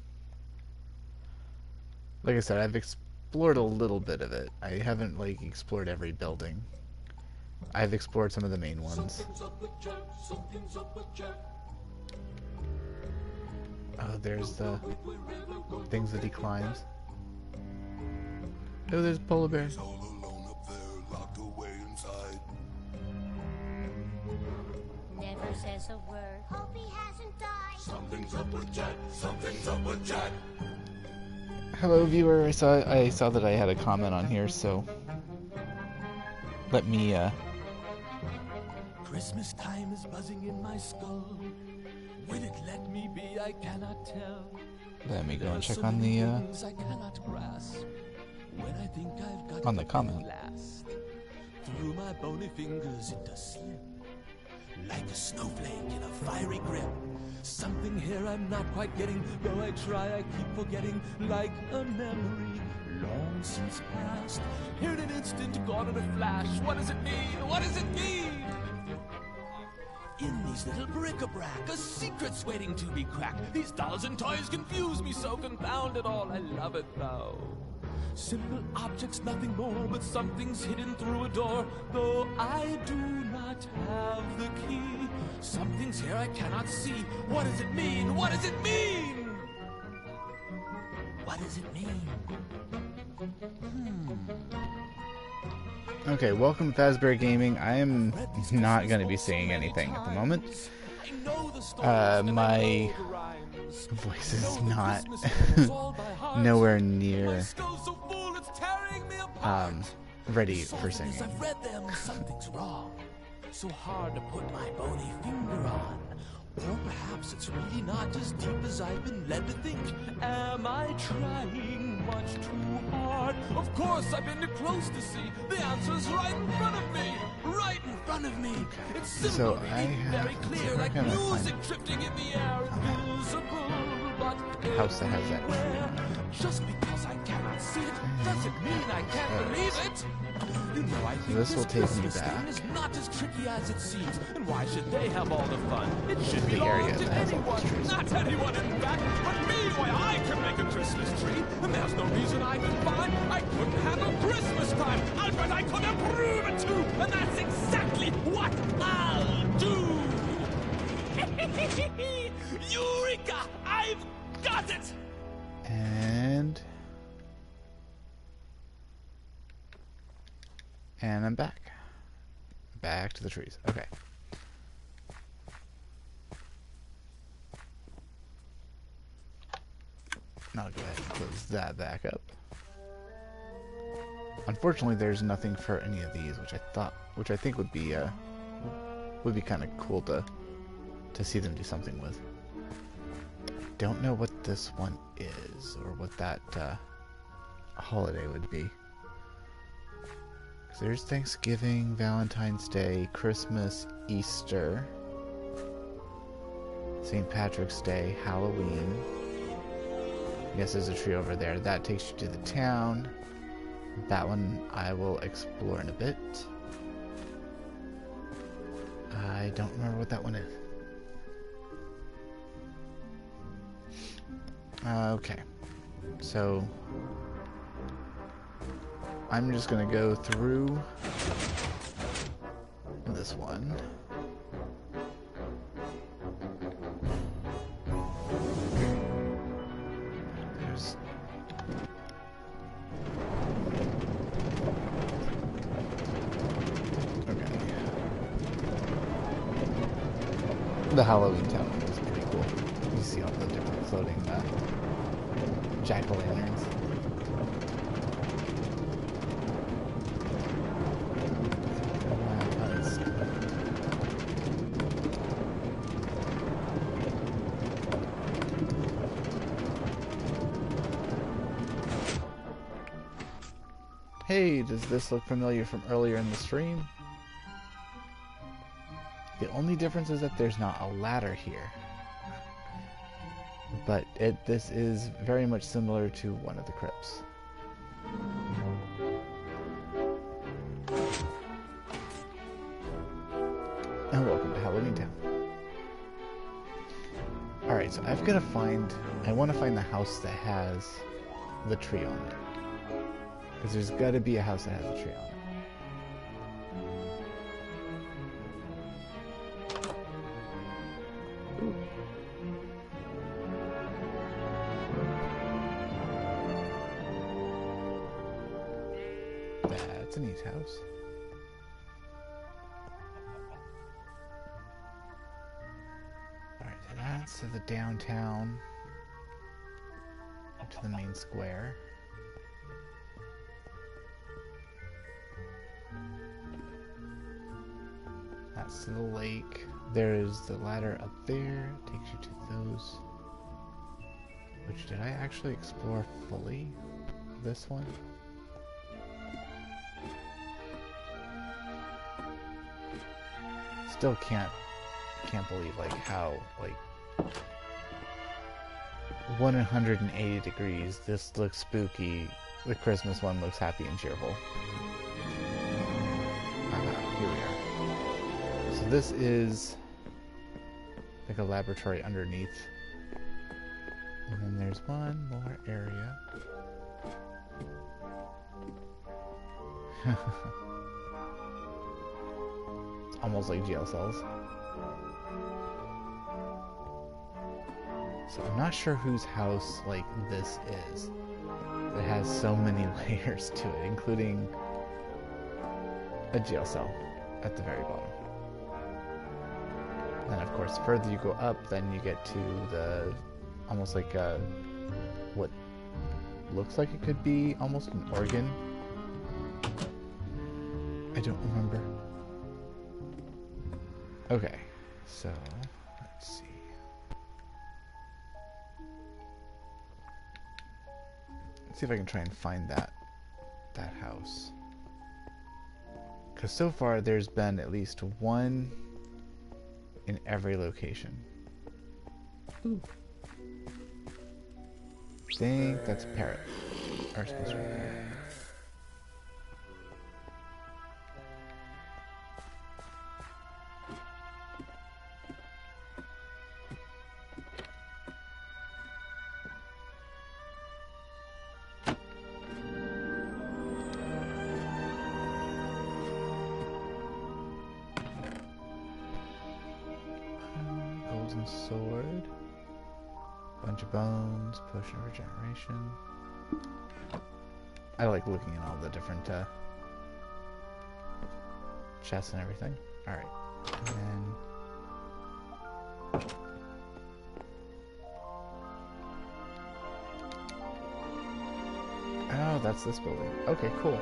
Like I said, I've explored a little bit of it. I haven't like explored every building. I've explored some of the main ones. Oh, there's the things that he climbs. Oh, there's a polar bear. Never says a word. Hope he hasn't died. Something's up with Jed. Something's up with Jed. Hello, viewer. I saw that I had a comment on here, so let me Christmas time is buzzing in my skull. Will it let me be? I cannot tell. let me go There and are check so on many the things I cannot grasp. When I think I've got on the it comment. last, through my bony fingers it does slip, like a snowflake in a fiery grip. Something here I'm not quite getting, though I try I keep forgetting, like a memory long since past. Here in an instant, gone in a flash. What does it mean? What does it mean? In these little bric-a-brac, a secret's waiting to be cracked. These dolls and toys confuse me so, confound it all, I love it though. Simple objects, nothing more, but something's hidden through a door. Though I do not have the key, something's here I cannot see. What does it mean? What does it mean? What does it mean? Okay, welcome to Fazbear Gaming. I am not going to be saying anything at the moment. My voice is not nowhere near ready for singing. I've read them, something's wrong. So hard to put my bony finger on. Or perhaps it's really not as deep as I've been led to think. Am I trying much too hard? Of course I've been too close to see. The answer's right in front of me. Right in front of me. It's simple, So really, I have very clear, like music drifting in the air. Invisible, but house that has that everywhere. Just because I cannot see it doesn't mean I can't believe it. You know, I think this will take me Christmas back. thing is not as tricky as it seems. And why should they have all the fun? It should The belong area to that has all anyone. these trees. Not anyone, in fact, but me. Why, I can make a Christmas tree, and there's no reason I can find I couldn't handle Christmas time. Albert, I could approve it too, and that's exactly what I'll do. Eureka! I've got it! And I'm back. Back to the trees. Okay. Now I'll go ahead and close that back up. Unfortunately, there's nothing for any of these, which I think would be kind of cool to see them do something with. Don't know what this one is or what that holiday would be. So there's Thanksgiving, Valentine's Day, Christmas, Easter, St. Patrick's Day, Halloween. Yes, there's a tree over there. That takes you to the town. That one I will explore in a bit. I don't remember what that one is. Okay. So I'm just gonna go through this one. There's the Halloweentown is pretty cool. You see all the different floating jack-o'-lanterns. Hey, does this look familiar from earlier in the stream? The only difference is that there's not a ladder here. But this is very much similar to one of the crypts. And welcome to Halloweentown. Alright, so I've got to find... I want to find the house that has the tree on it. Because there's got to be a house that has a tree on it. That's a neat house. Alright, so that's to the downtown. Up to the main square. That's to the lake. There's the ladder up there. Takes you to those. Which, did I actually explore fully? This one? Still can't believe like how like 180 degrees this looks spooky. The Christmas one looks happy and cheerful. Here we are. So this is like a laboratory underneath. And then there's one more area. It's almost like jail cells. So I'm not sure whose house like this is. It has so many layers to it, including a jail cell at the very bottom. And of course, the further you go up, then you get to the almost like what looks like it could be almost an organ. I don't remember. Okay, so let's see. Let's see if I can try and find that house. Because so far there's been at least one in every location. Ooh. I think that's a parrot. Or supposed to be a parrot. Golden sword. Bunch of bones. Potion of regeneration. I like looking at all the different chests and everything. Alright. And oh, that's this building. Okay, cool.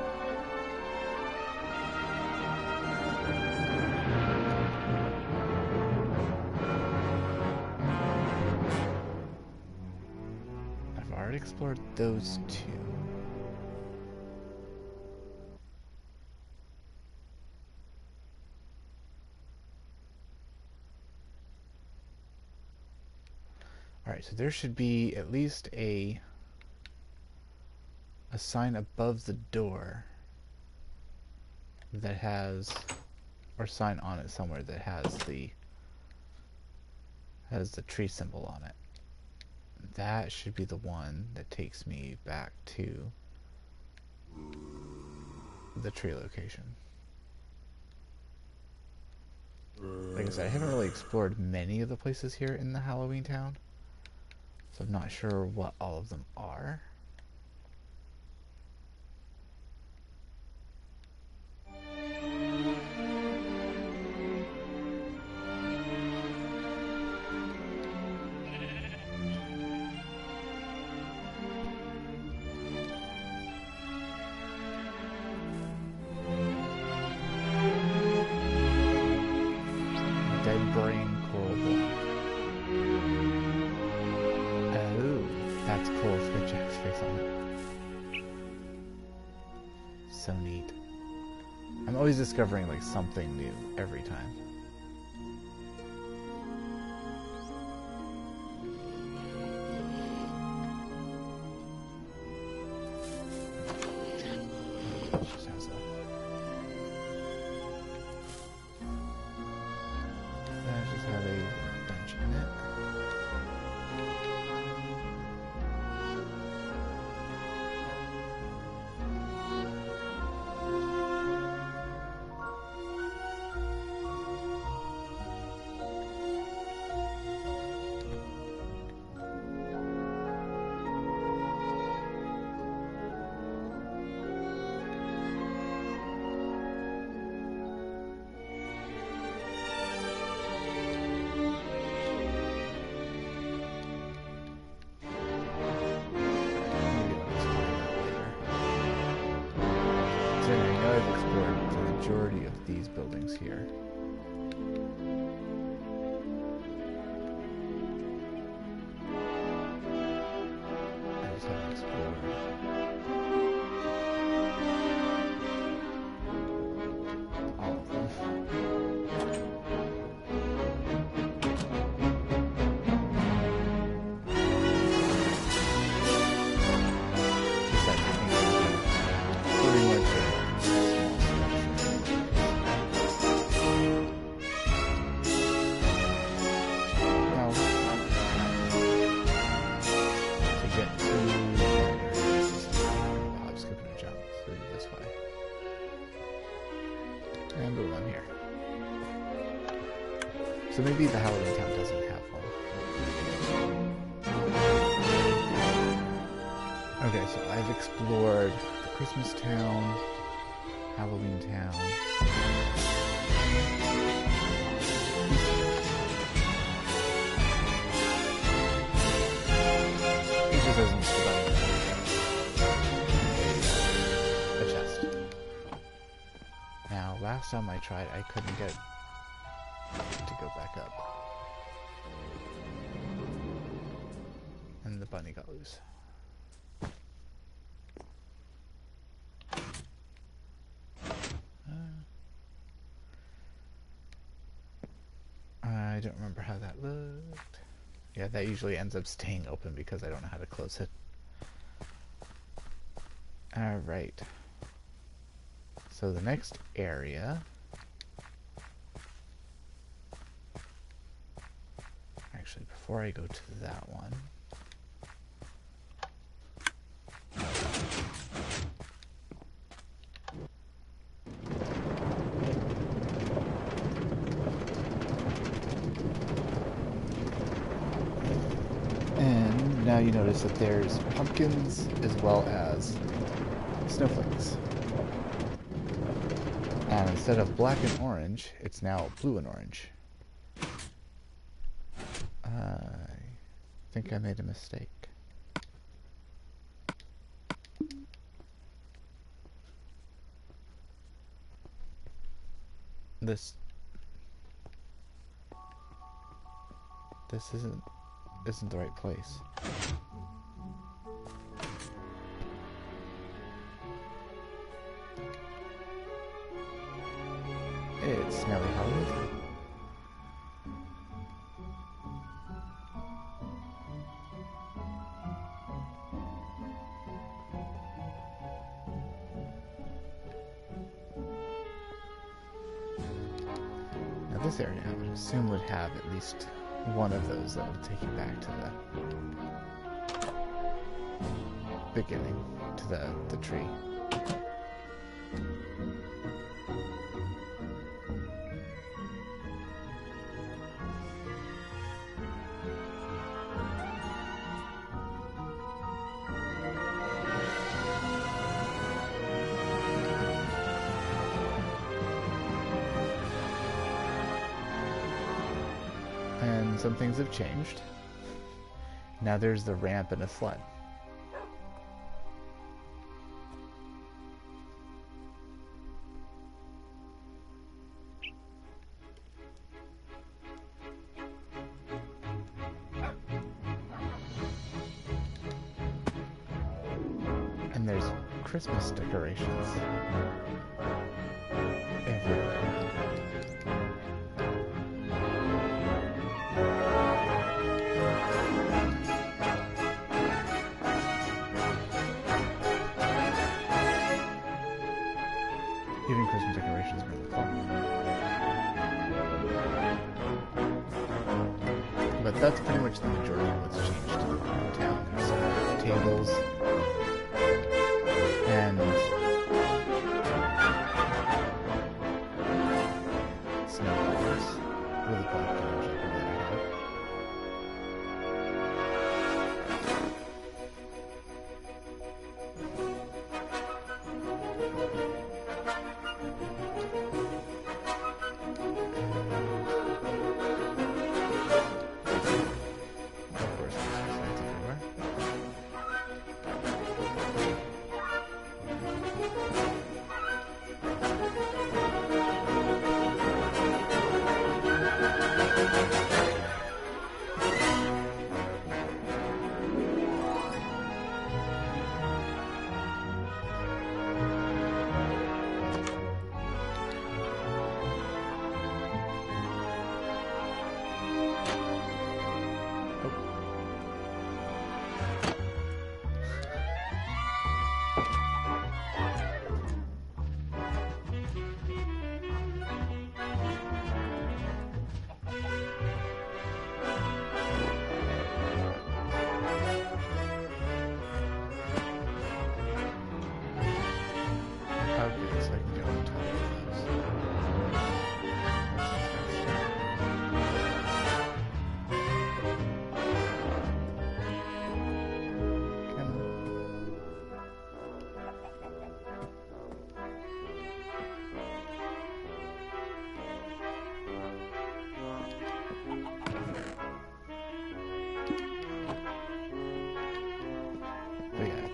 I've already explored those two. Alright, so there should be at least a a sign above the door that has, or sign on it somewhere that has the tree symbol on it. That should be the one that takes me back to the tree location. Like I said, I haven't really explored many of the places here in the Halloweentown, so I'm not sure what all of them are. Dead brain coral block. Oh, that's cool. It's got Jack's face on it. So neat. I'm always discovering like something new every time. Just has a just have a bench in it. I've explored the majority of these buildings here. I just haven't explored all of them. Pretty much so maybe the Halloweentown doesn't have one. Okay, so I've explored the Christmastown, Halloweentown. It just doesn't a chest. Now, last time I tried, I couldn't get to go back up. And the bunny got loose. I don't remember how that looked. Yeah, that usually ends up staying open because I don't know how to close it. Alright. So the next area... Actually, before I go to that one... And now you notice that there's pumpkins as well as snowflakes. And instead of black and orange, it's now blue and orange. I think I made a mistake. This isn't the right place. It's Smelly Hollow. Now this area, I would assume, would have at least one of those that would take you back to the beginning, to the tree. And some things have changed. Now there's the ramp and a sled. And there's Christmas decorations everywhere. Even Christmas decorations are really fun. But that's pretty much the majority of what's changed in town. There's some tables and snowballs with a pumpkin shaker that I have.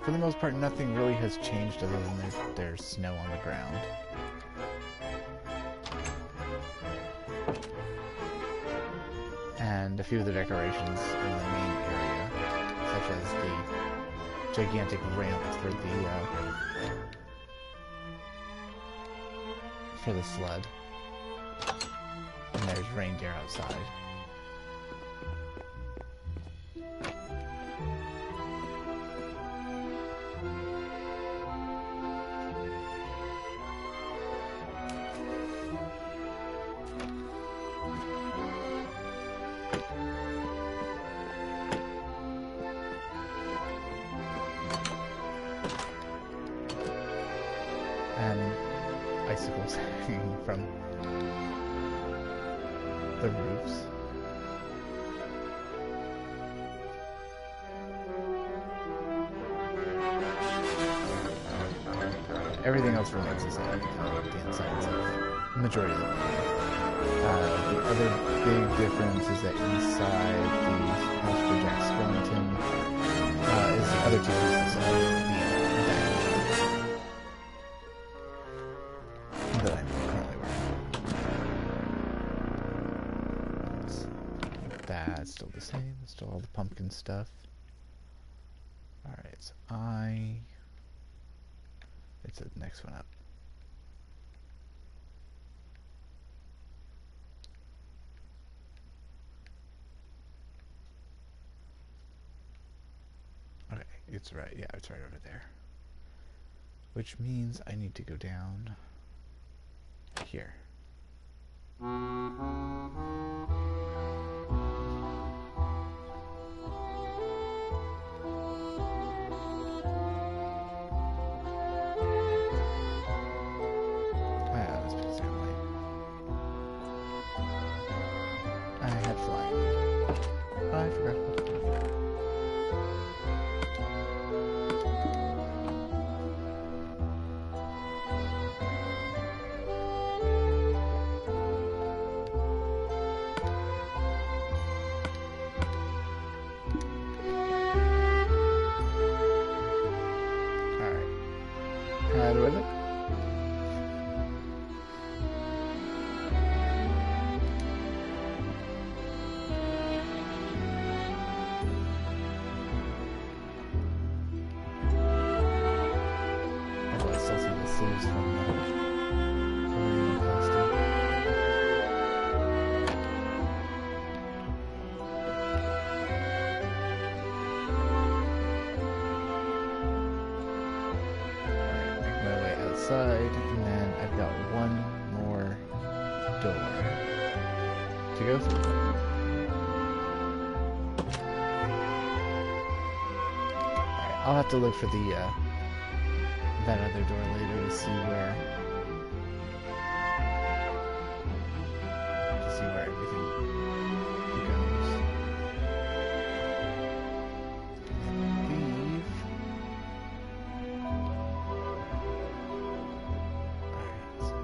For the most part, nothing really has changed other than there's snow on the ground. And a few of the decorations in the main area, such as the gigantic ramp for the sled. And there's reindeer outside. And icicles hanging from the roofs. Everything else remains the same, the insides of the majority of the building. The other big difference is that inside the house for Jack Skellington is the other two pieces of the that I'm currently wearing. That's still the same. It's still all the pumpkin stuff. Alright, so it's the next one up. Okay, it's right. Yeah, it's right over there. Which means I need to go down here. Ah, this picture's kind of lame. I had flying. Oh, I forgot about that. Alright. How do I look? Oh, I still see the sleeves from the original costume. Alright, make my way outside, and then I've got one more door to go through. Alright, I'll have to look for the that other door later to see where everything goes. I believe. Alright, so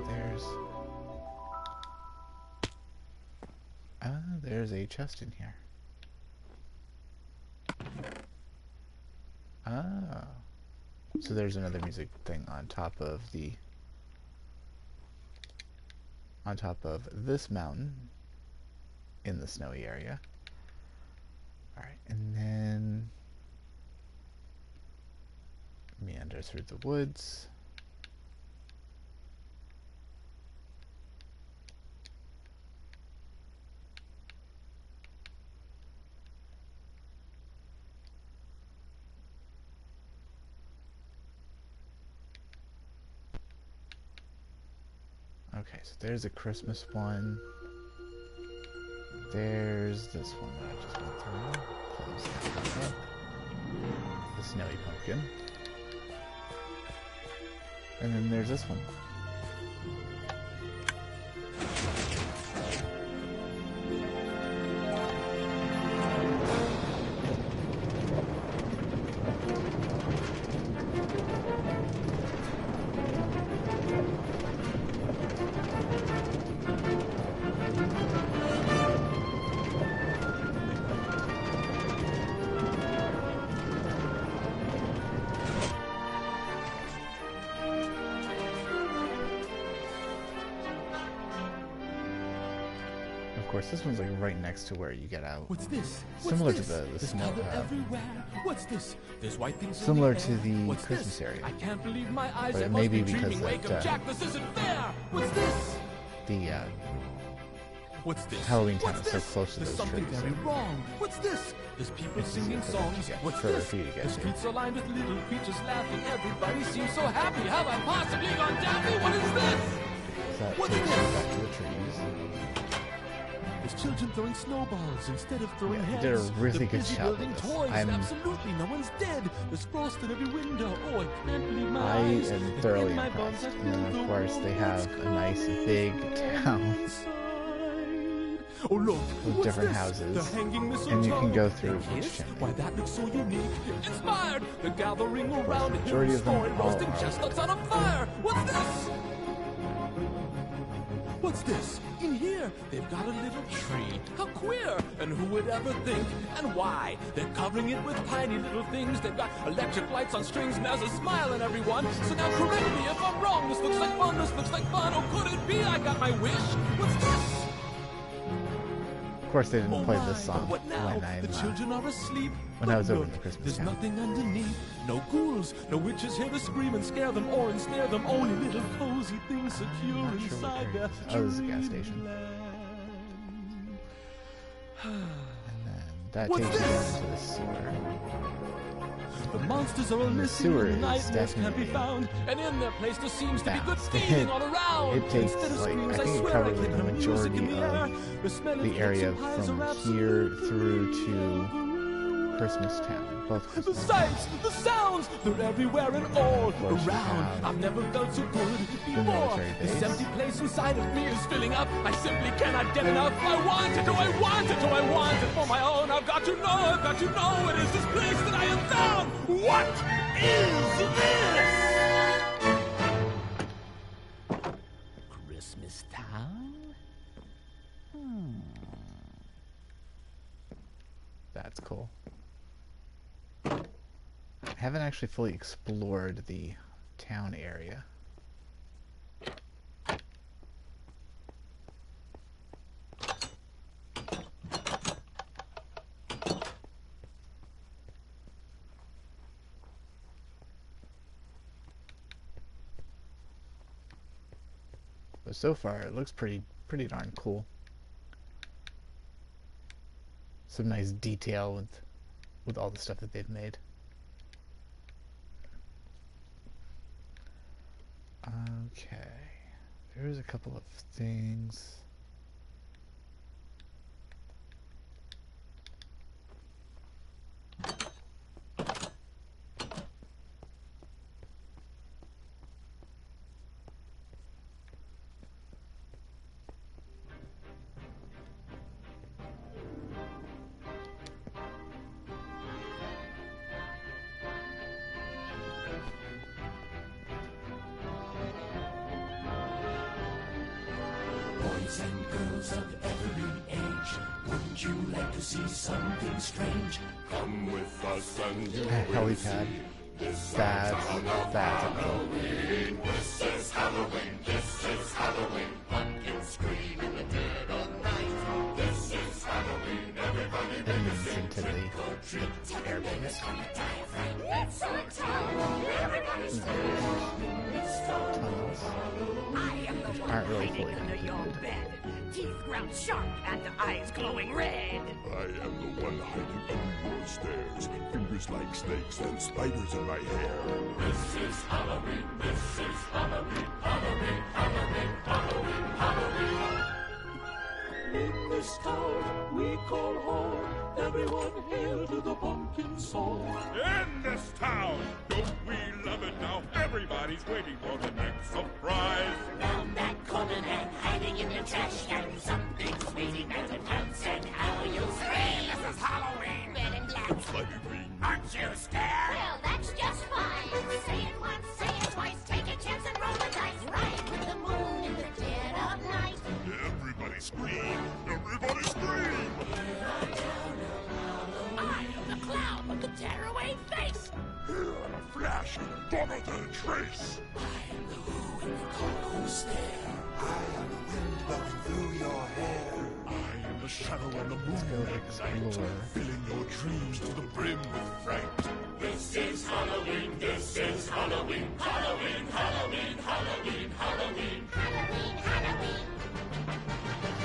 there's a chest in here. Ah. So there's another music thing on top of this mountain in the snowy area. Alright, and then meander through the woods. Okay, so there's a Christmas one. There's this one that I just went through. Close that one up. The snowy pumpkin. And then there's this one. Of course, this one's like right next to where you get out. What's this? Similar What's to this? the There's snow. color everywhere. What's this? There's white things in Similar the to air. the What's Christmas this? area. I can't believe my eyes. But I it must may be be because dreaming. Wake that, up, Jack. This isn't fair. What's this? The What's this? Halloweentown What's is so this? close to There's those something trees. very wrong. What's this? There's people It's singing easier for songs. you to get- What's for this? you to get The to. streets are lined with little creatures laughing. Everybody seems so happy. Have I possibly gone daffy? What is this? that What's takes this? you back to the trees. There's children throwing snowballs instead of throwing Yeah, you heads. did a really They're good busy job with building this. toys. I'm- Absolutely, no one's dead. There's frost in every window. Oh, I can't believe my I eyes. am And thoroughly in my bones, impressed. I And then, feel of the course, they warmth have a nice big town inside. Oh look, with what's different this? houses, The hanging mistletoe. and you can go through The each kiss? chimney. Why that looks so unique. Inspired. The gathering around. the majority of them story all roasting are. chestnuts on a fire. What's this? What's this? In here, they've got a little tree. How queer! And who would ever think? And why? They're covering it with tiny little things. They've got electric lights on strings, and there's a smile in everyone. So now correct me if I'm wrong. This looks like fun. This looks like fun. Oh, could it be? I got my wish. What's this? Of course, they didn't Oh play my, this song but what now? when The children are asleep. when I But was over look, in Christmastown. there's nothing underneath. No ghouls, no witches here to scream and scare them or ensnare them. Only little cozy things secure not sure what inside area their this is. Oh, this is a gas station. dreamland. And then that What's takes you this? down to the sewer. The monsters are all And the missing, sewer and the is nightmares can't be definitely found. And in their place there seems to be good fast. feeling all around. It takes, Instead of like, screams, I think it swear covers, can like, the hear music in majority the air. of The smell of the area chips and pies are from absolute here through to Christmastown. Both The Christmas sights, the sounds, they're everywhere and all course, you around. have I've never felt so good before. military This base. empty place inside of me is filling up. I simply cannot get enough. I want it, oh I want it, oh I want it for my own. I've got to know it is this place that I have found. What is this? Christmastown? That's cool. I haven't actually fully explored the town area. But so far it looks pretty darn cool. Some nice detail with all the stuff that they've made. Okay, there's a couple of things. Boys and girls of every age, wouldn't you like to see something strange? Come with us and you will Helipad. see. This That's town of Halloween. This is Halloween. This is Halloween. Pumpkins scream in the dead of night. This is Halloween. Everybody make a Enemies scene. into Trick or treat. the airbase. It's our town. Everybody's Tunnels. I am the one aren't really hiding fully under your completed. bed. Teeth ground sharp and eyes glowing red. I am the one hiding under your stairs. Fingers like snakes and spiders in my hair. This is Halloween. This is Halloween. Halloween. Halloween. Halloween. Halloween. In this town we call home, everyone hail to the pumpkin song. In this town, don't we love it now? Everybody's waiting for the next surprise. Found that corner and hiding in the trash can. Something's waiting at the pounce and how you'll scream. This is Halloween. Red and black. Slightly green. Aren't you scared? Well, that's just fine. Say it once, say it twice. Take a chance and roll the dice. Right with the moon in the dead of night. Everybody scream. Everybody scream. I am the clown with the tearaway face. Here in a flash, gone without a trace. I am the who in the cold stare. I am the wind blowing through your hair. I am the shadow and the moon go at night, explore. filling your dreams to the brim with fright. This is Halloween, this is Halloween, Halloween, Halloween, Halloween, Halloween. Halloween, Halloween.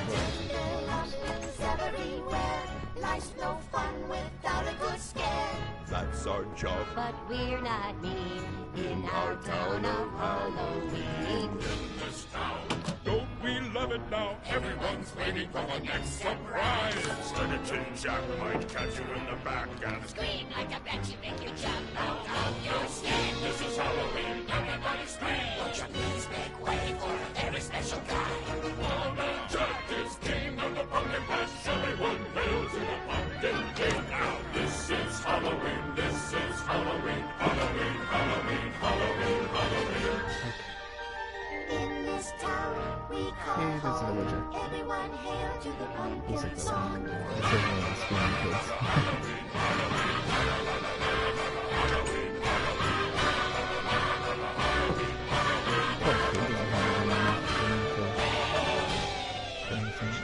Tender loving's everywhere. Life's no fun without a good scare. That's our job. But we're not mean in our town of Halloween. In this town, don't we love it now? Everyone's waiting for the next surprise. Study Tin Jack might catch you in the back and Scream like a bet you make you jump out of your skin. this is Halloween, everybody scream. Won't you please make way for a very special guy? Old Man Jack is king of the pumpkin patch. Everyone hail to the pumpkin king. Now this is Halloween, this is Halloween, Halloween, Halloween, Halloween, Halloween. In this town we call Hey, there's a home. villager. Everyone hail to the Looks pumpkin like the song. It's like one of the screaming kids.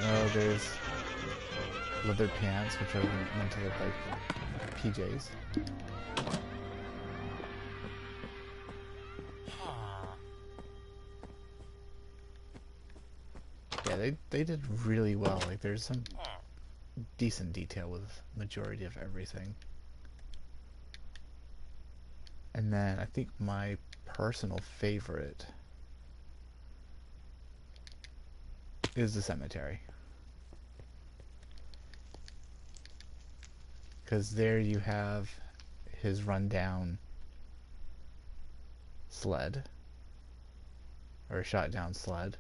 Oh, there's leather pants, which are meant to look like PJs. Yeah, they did really well. Like, there's some decent detail with majority of everything. And then I think my personal favorite is the cemetery. Because there you have his rundown sled, or a shot down sled,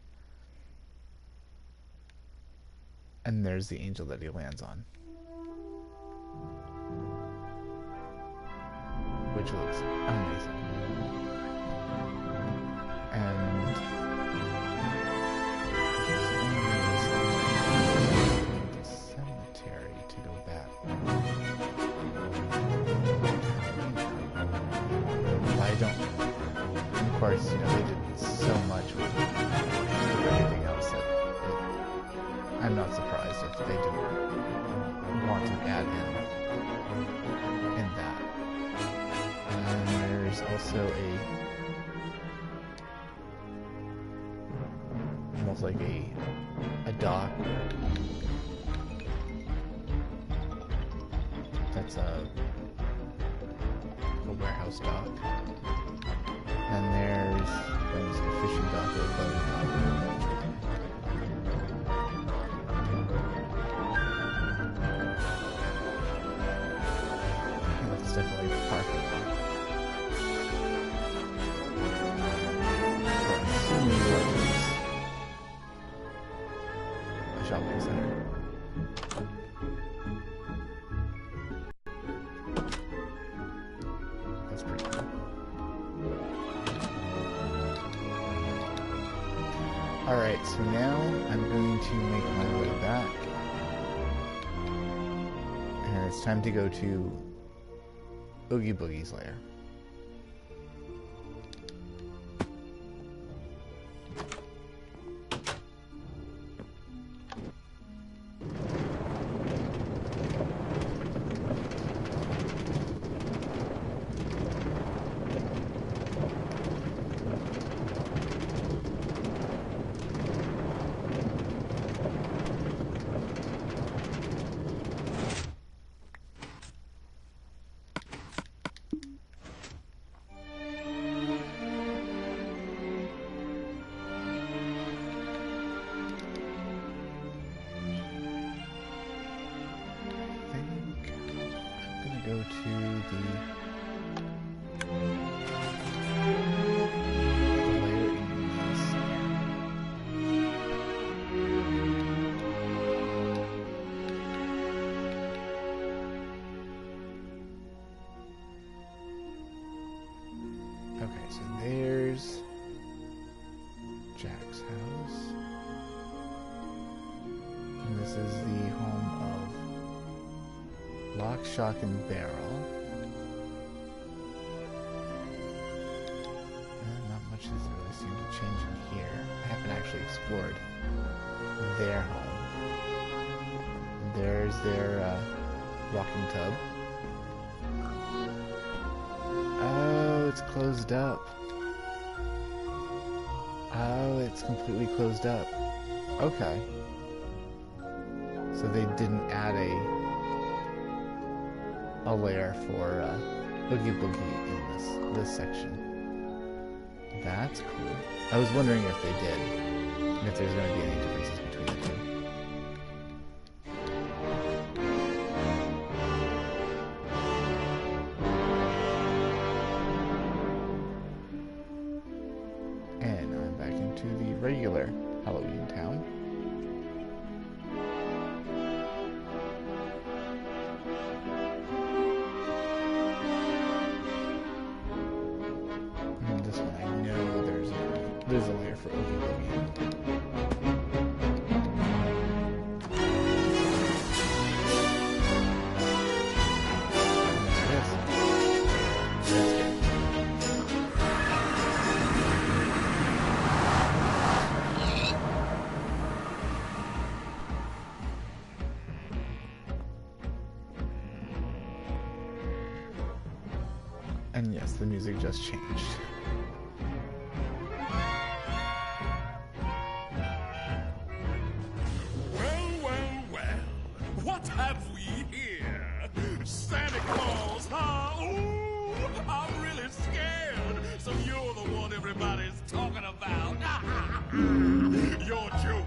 and there's the angel that he lands on, which looks amazing. And the cemetery to go back. I don't. And of course, you know, they did so much with everything else that I'm not surprised if they didn't want to add in that. And there's also almost like a dock. That's a warehouse dock. And there's a fishing dock or a boating dock. That's definitely a parking lot. So I'm assuming what is a shopping center. That's pretty cool. Alright, so now I'm going to make my way back. And it's time to go to Oogie Boogie's lair. Go to the layer in this. Okay, so there's Jack's house. And this is the home of Lock, Shock, and Barrel. Not much has really seemed to change in here. I haven't actually explored their home. There's their rocking tub. Oh, it's closed up. Oh, it's completely closed up. Okay. So they didn't add a lair for Oogie Boogie in this section. That's cool. I was wondering if they did, and if there's going to be any differences between the two. And now I'm back into the regular Halloweentown. There's a layer for Oogie Boogie. And yes, the music just changed. What have we here? Santa Claus, huh? Ooh, I'm really You're joking.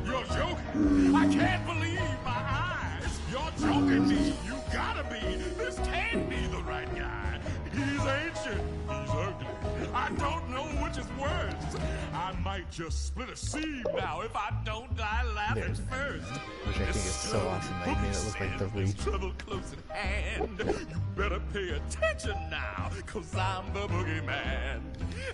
You're joking. I can't believe my eyes. You're joking me. You gotta be. This can't be the right guy. He's ancient. He's ugly. I don't know which is worse. I might just split a seam now if I don't die laughing There's first. which I think is so awesome. They made it look like the There's Reach. trouble close at hand. You better pay attention now, cause I'm the boogeyman.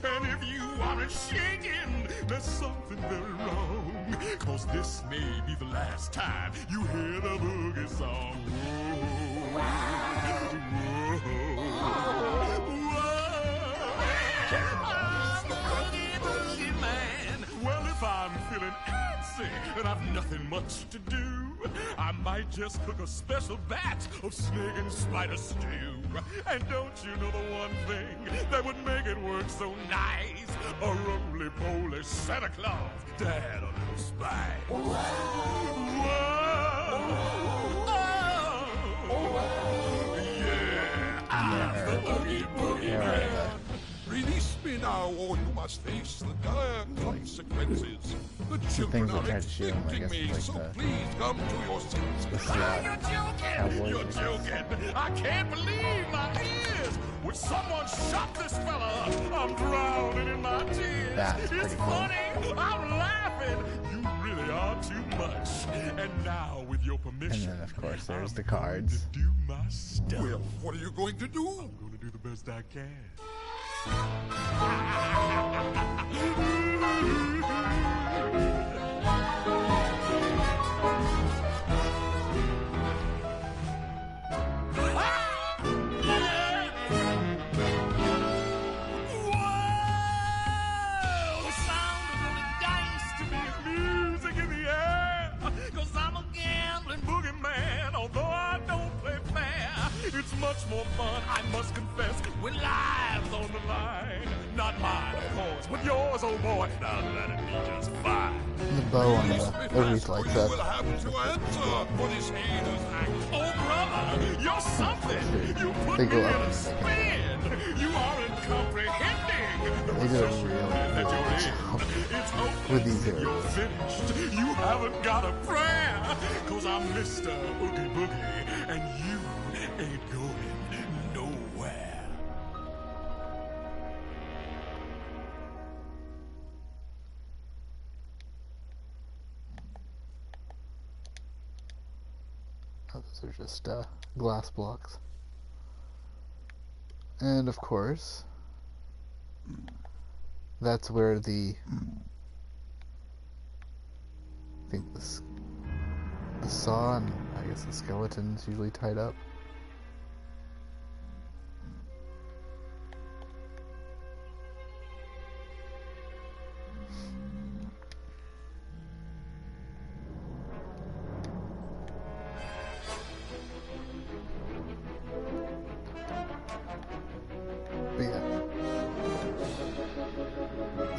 And if you aren't shaking, there's something very wrong. Cause this may be the last time you hear the boogie song. Whoa, whoa, I'm the boogie, boogie man. Well, if I'm feeling antsy and I've nothing much to do, I might just cook a special batch of snake and spider stew. And don't you know the one thing that would make it work so nice? A roly-poly Santa Claus to add a little spice. Whoa. Oh. Yeah, I'm the Oogie Boogie man. Release me now, or you must face the dire consequences. The children things that are try to shoot him, I expecting guess, me, like so the- please come to your The senses. slot. You're joking! Cowboys, You're I guess. joking! I can't believe my ears! Would someone shot this fella? I'm drowning in my tears. That's it's pretty cool. funny. I'm laughing. You really are too much. And now, with your And permission, then, of course, there's I'm the going cards. to do my stuff. Well, what are you going to do? I'm going to do the best I can. It's much more fun, I must confess, when lives on the line. Not mine, of course, but yours, oh boy. Now that'd be just fine. The bow on Release the me Reach fast, or like you that. will have to answer for this heinous act. Oh, brother, you're something. You put They me go in up a and they spin. You aren't comprehending the They did a position really that good you're job in. It's hopeless. with these You're areas. finished. You haven't got a prayer. Cause I'm Mr. Oogie Boogie, and you ain't going nowhere. Oh, those are just glass blocks. And of course, that's where the I think the saw and I guess the skeleton's usually tied up. But yeah,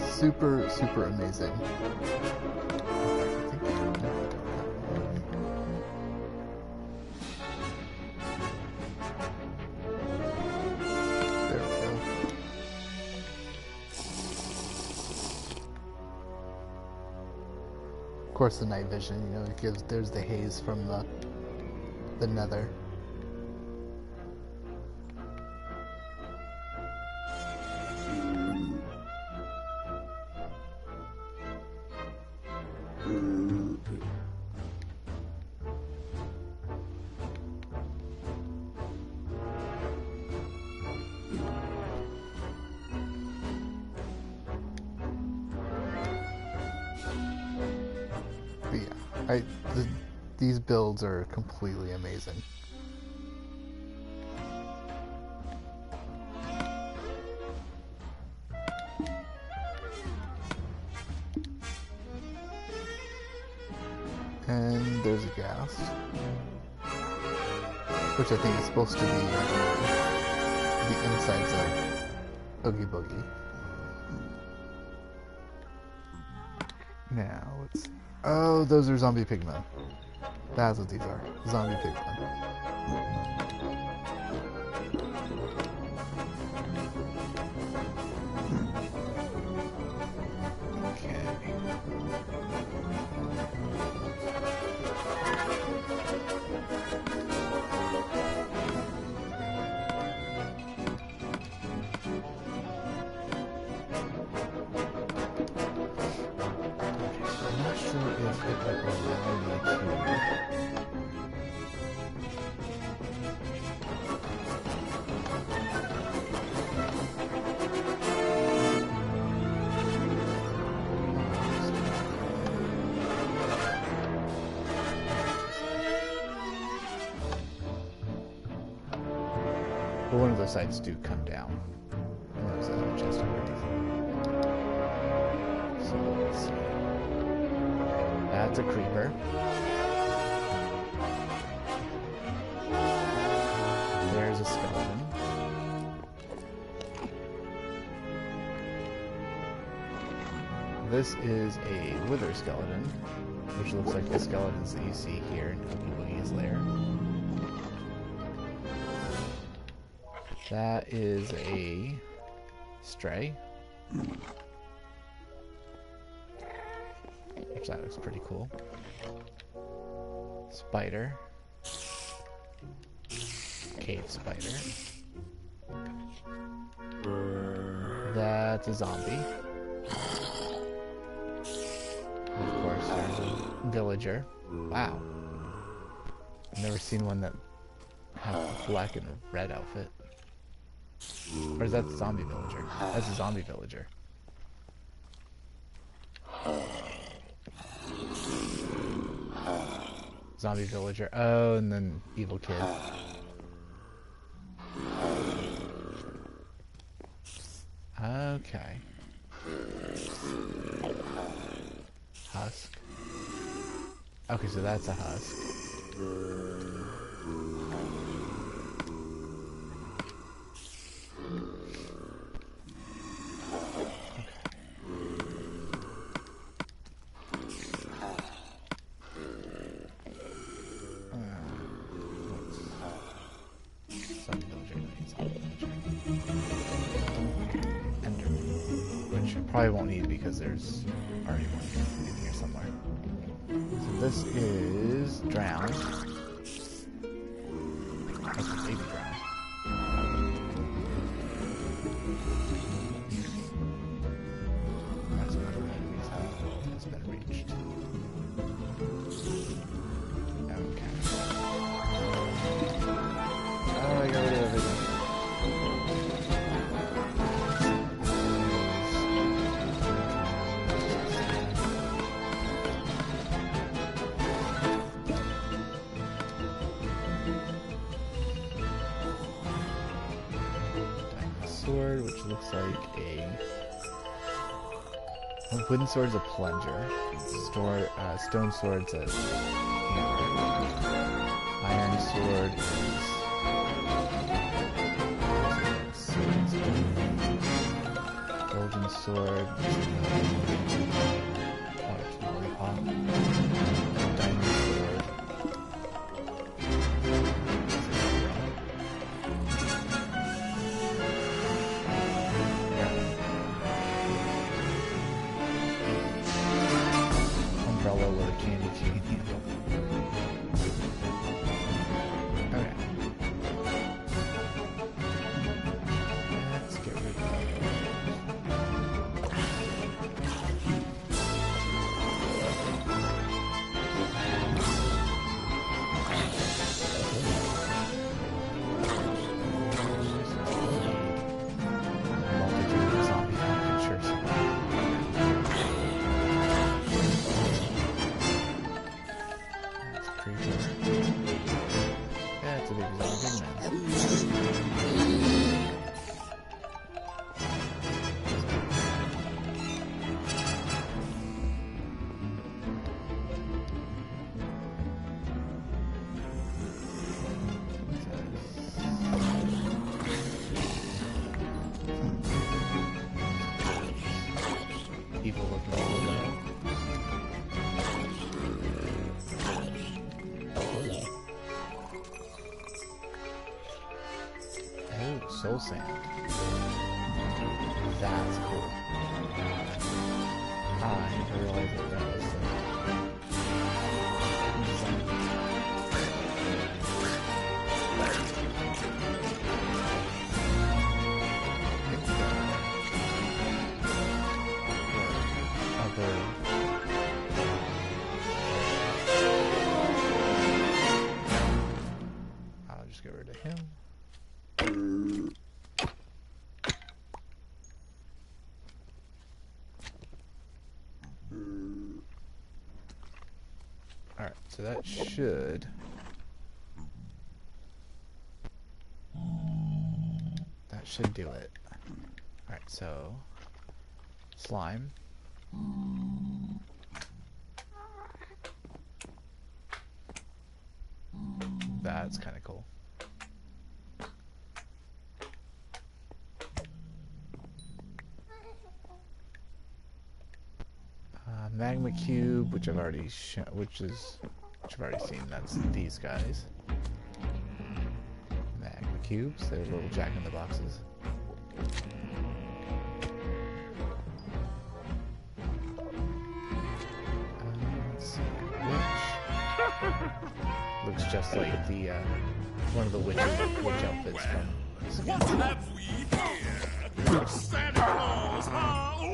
super amazing. There we go. Of course, the night vision, you know, it gives. There's the haze from the nether. But yeah, these builds are completely amazing. And there's a ghast, which I think is supposed to be the insides of Oogie Boogie. Now, let's see. Oh, those are zombie pigmen. That's what these are. Zombie pigmen. Okay. But one of those sides do come down. And there's a chest underneath. So let's see. That's a creeper. There's a skeleton. This is a wither skeleton, which looks like the skeletons that you see here in Oogie Boogie's lair. That is a stray. Which that looks pretty cool. Spider. Cave spider. That's a zombie. Of course, there's a villager. Wow. I've never seen one that had a black and red outfit. Or is that the zombie villager? That's a zombie villager. Zombie villager. Oh, and then evil kid. Okay. Husk. Okay, so that's a husk. Probably won't need because there's already one in here somewhere. So this is drown. That's a baby drown. That's another enemy's has been reached. Okay. Oh, I got rid of everything. Sword, which looks like a wooden sword's a plunger. Stone sword's a iron sword is golden sword. Diamond sword. Umbrella with a candy cane handle. Okay. Let's get rid of that. Multitude of zombie creatures. Yeah, it's a big zombie man. Evil looking little guy. Oh, soul sand. That's cool. I never realized that that was I'll just get rid of him. Alright, so that should should do it. Alright, so slime. That's kind of cool. Magma cube, which I've already seen. That's these guys. Magma cubes. They're little jack-in-the-boxes. Let's see. Witch. Looks just like the one of the witch outfits from. What have we here? Santa Claus, huh? Ooh,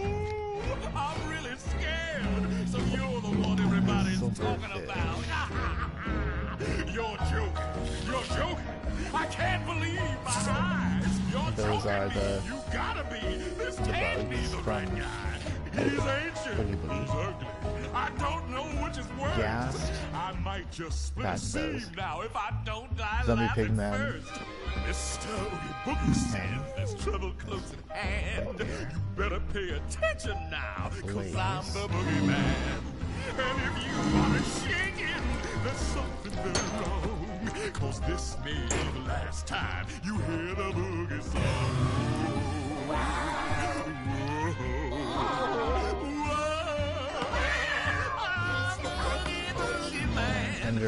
I'm really scared. So you're the one everybody's talking about. You're joking. You're joking. I can't believe my eyes. You're Those are the you gotta be. This can't be the right guy. He's ancient. Oogie Boogie. He's ugly. I don't know which is worse. Ghast. I might just split a That's those. seam now if I don't die Zombie laughing Pigman. first. Mr. Oogie Boogie says there's trouble close at hand. You better pay attention now, cause I'm the boogeyman. And if you are shaking, there's something very wrong. Cause this may be the last time you hear the boogie song.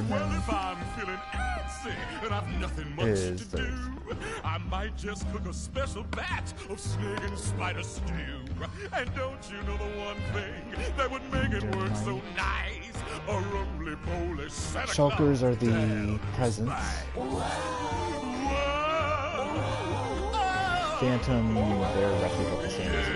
Well, if I'm feeling antsy and I've nothing much Is to do, I might just cook a special batch of snake and spider stew. And don't you know the one thing that would make it work so nice? A roly-poly Santa Shulkers Claus are the dance. presents. Whoa. Phantom, they're roughly about the same as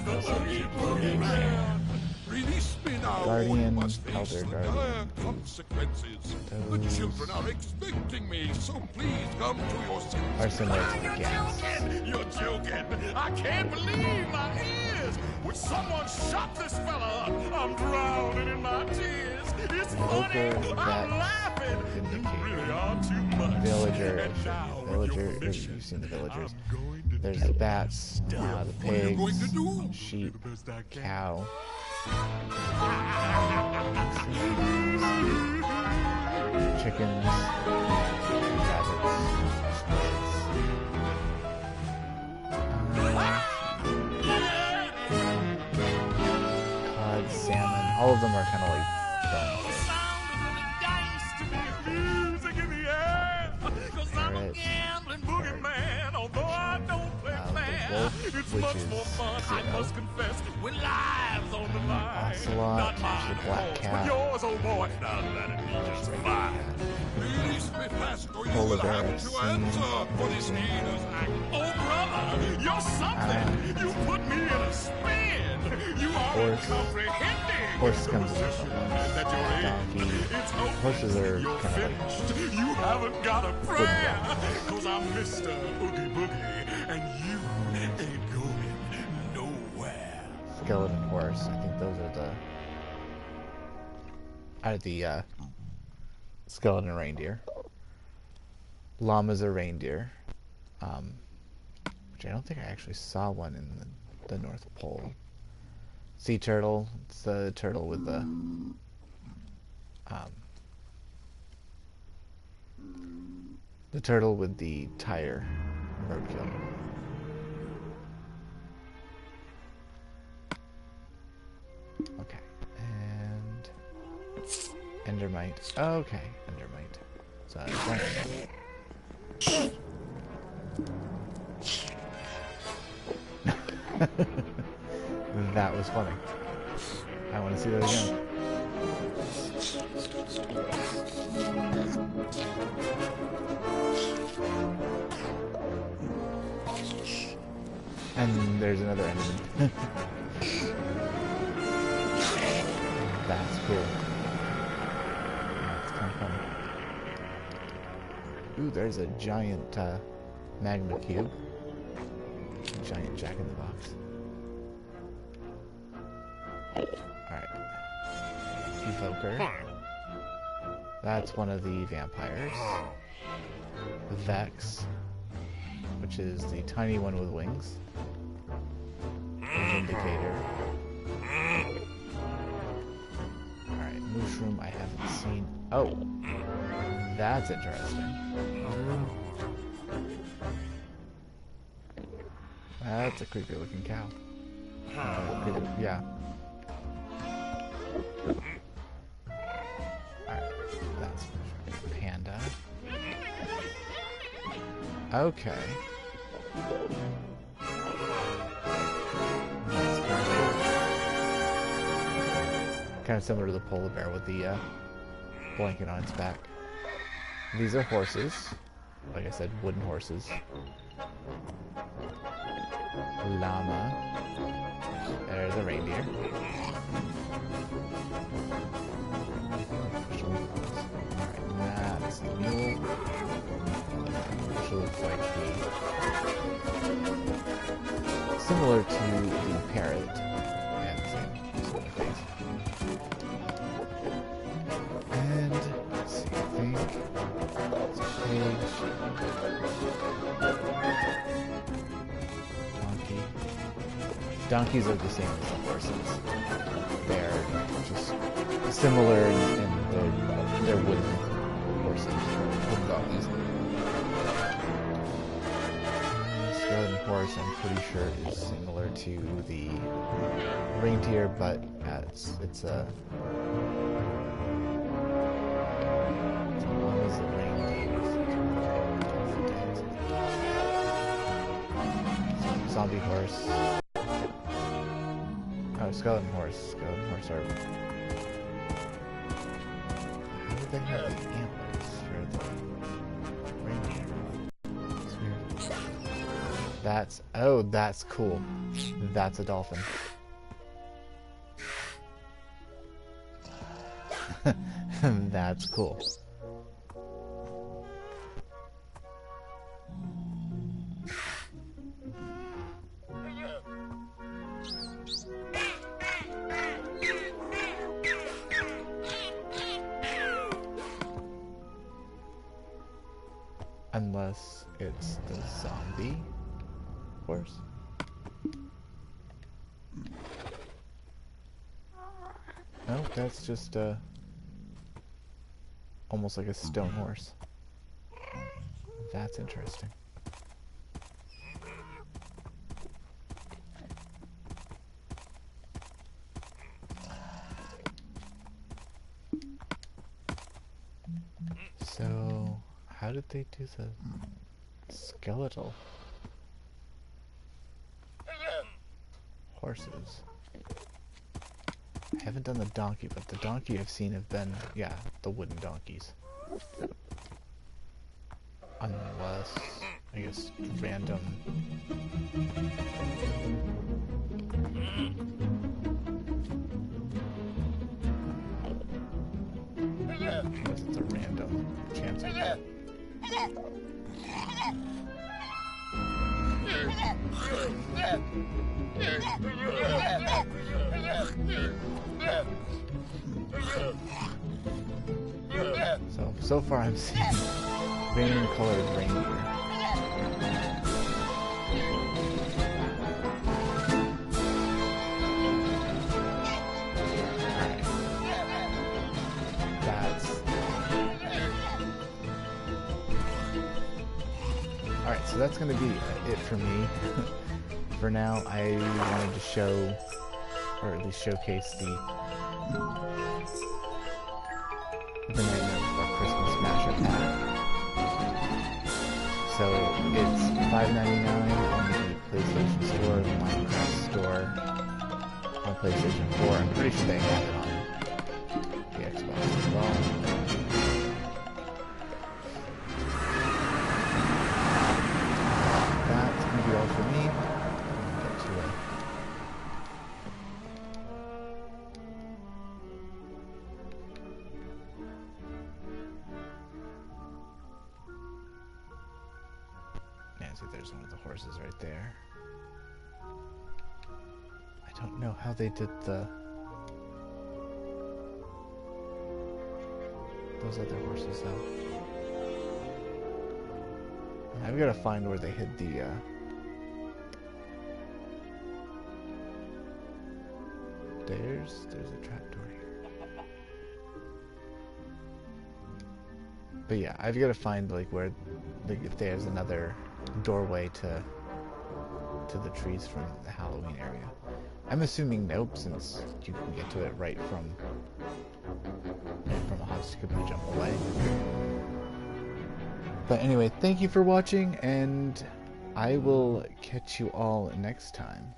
the Phantom. Release me now, Guardian, or must face Elder the Guardian. dire consequences. The Those children are expecting me, so please come to your senses. are similar to the You're Ghast. joking! You're joking! I can't believe my ears! Would someone shut this fella up? I'm drowning in my tears. It's funny. Local I'm vet laughing. You vindicator. really are too much. Villager, And now, with villager, your permission, you've seen the villagers. I'm going to There's do the bats, the What are you going to pigs, do? sheep, Do the best I can. cow, chickens, cod, salmon. All of them are kind of like bones. Parrots. It's which much is more fun, I zero. must confess, when lives on the line. Ocelot, Not mine, the black of course, cat. but yours, oh boy. Now that'd be just fine. Release me fast, or you Polar will bear, have to answer for this heinous act. Oh, brother, you're something. You put me in a spin. You are Horse. incomprehending. Horse comes in Position from that you're in. donkey. It's hopeless. Horses are You're kind of like finished. You haven't got a prayer. Cause I'm Mr. Oogie Boogie, and you ain't going nowhere. skeleton horse. I think those are the skeleton reindeer. Llama's a reindeer, which I don't think I actually saw one in the North Pole. Sea turtle. It's the turtle with the turtle with the tire roadkill. Okay, and endermite. Okay, endermite. So that was funny. I want to see that again. And there's another enderman. That's cool. That's kind of funny. Ooh, there's a giant magma cube. Giant jack-in-the-box. Alright. Evoker. That's one of the vampires. Vex. which is the tiny one with wings. Indicator. Alright, mushroom I haven't seen. Oh! That's interesting. That's a creepy looking cow. Yeah. Alright, that's panda. Okay. Kind of similar to the polar bear with the blanket on its back. These are horses. Like I said, wooden horses. Llama. There's a reindeer. Alright, that's the mule. Which looks like the... similar to the parrot. And same sort of face. And, let's see, I think... it's a page. Donkey. Donkeys are the same as the horses. They're just similar in they're wooden horses, wooden donkeys. Skeleton horse, I'm pretty sure, is similar to the reindeer, but it's a... what is the reindeer? Zombie horse. Oh, skeleton horse. Skeleton horse are... how did they have the antlers for the reindeer? It's weird. That's... oh, that's cool. That's a dolphin. That's cool. Unless it's the zombie horse. No, that's just almost like a stone horse. That's interesting. So, how did they do the skeletal horses? I haven't done the donkey, but the donkey I've seen have been, yeah, the wooden donkeys. Unless, I guess, random... I guess it's a random chance of that. So far I'm seeing random colored reindeer. Alright, so that's going to be it for me. For now, I wanted to show, or at least showcase the Nightmare Before Christmas mashup pack. So it's $5.99 on the PlayStation Store, the Minecraft Store on PlayStation 4. I'm pretty sure they have it on the Xbox as well. That's going to be all for me. Get to it. See, there's one of the horses right there. I don't know how they did those other horses though. I've got to find where they hid the there's a trapdoor here. But yeah, I've got to find like where if there's another doorway to the trees from the Halloween area. I'm assuming nope, since you can get to it right from a hop, skip, and a jump away. But anyway, thank you for watching, and I will catch you all next time.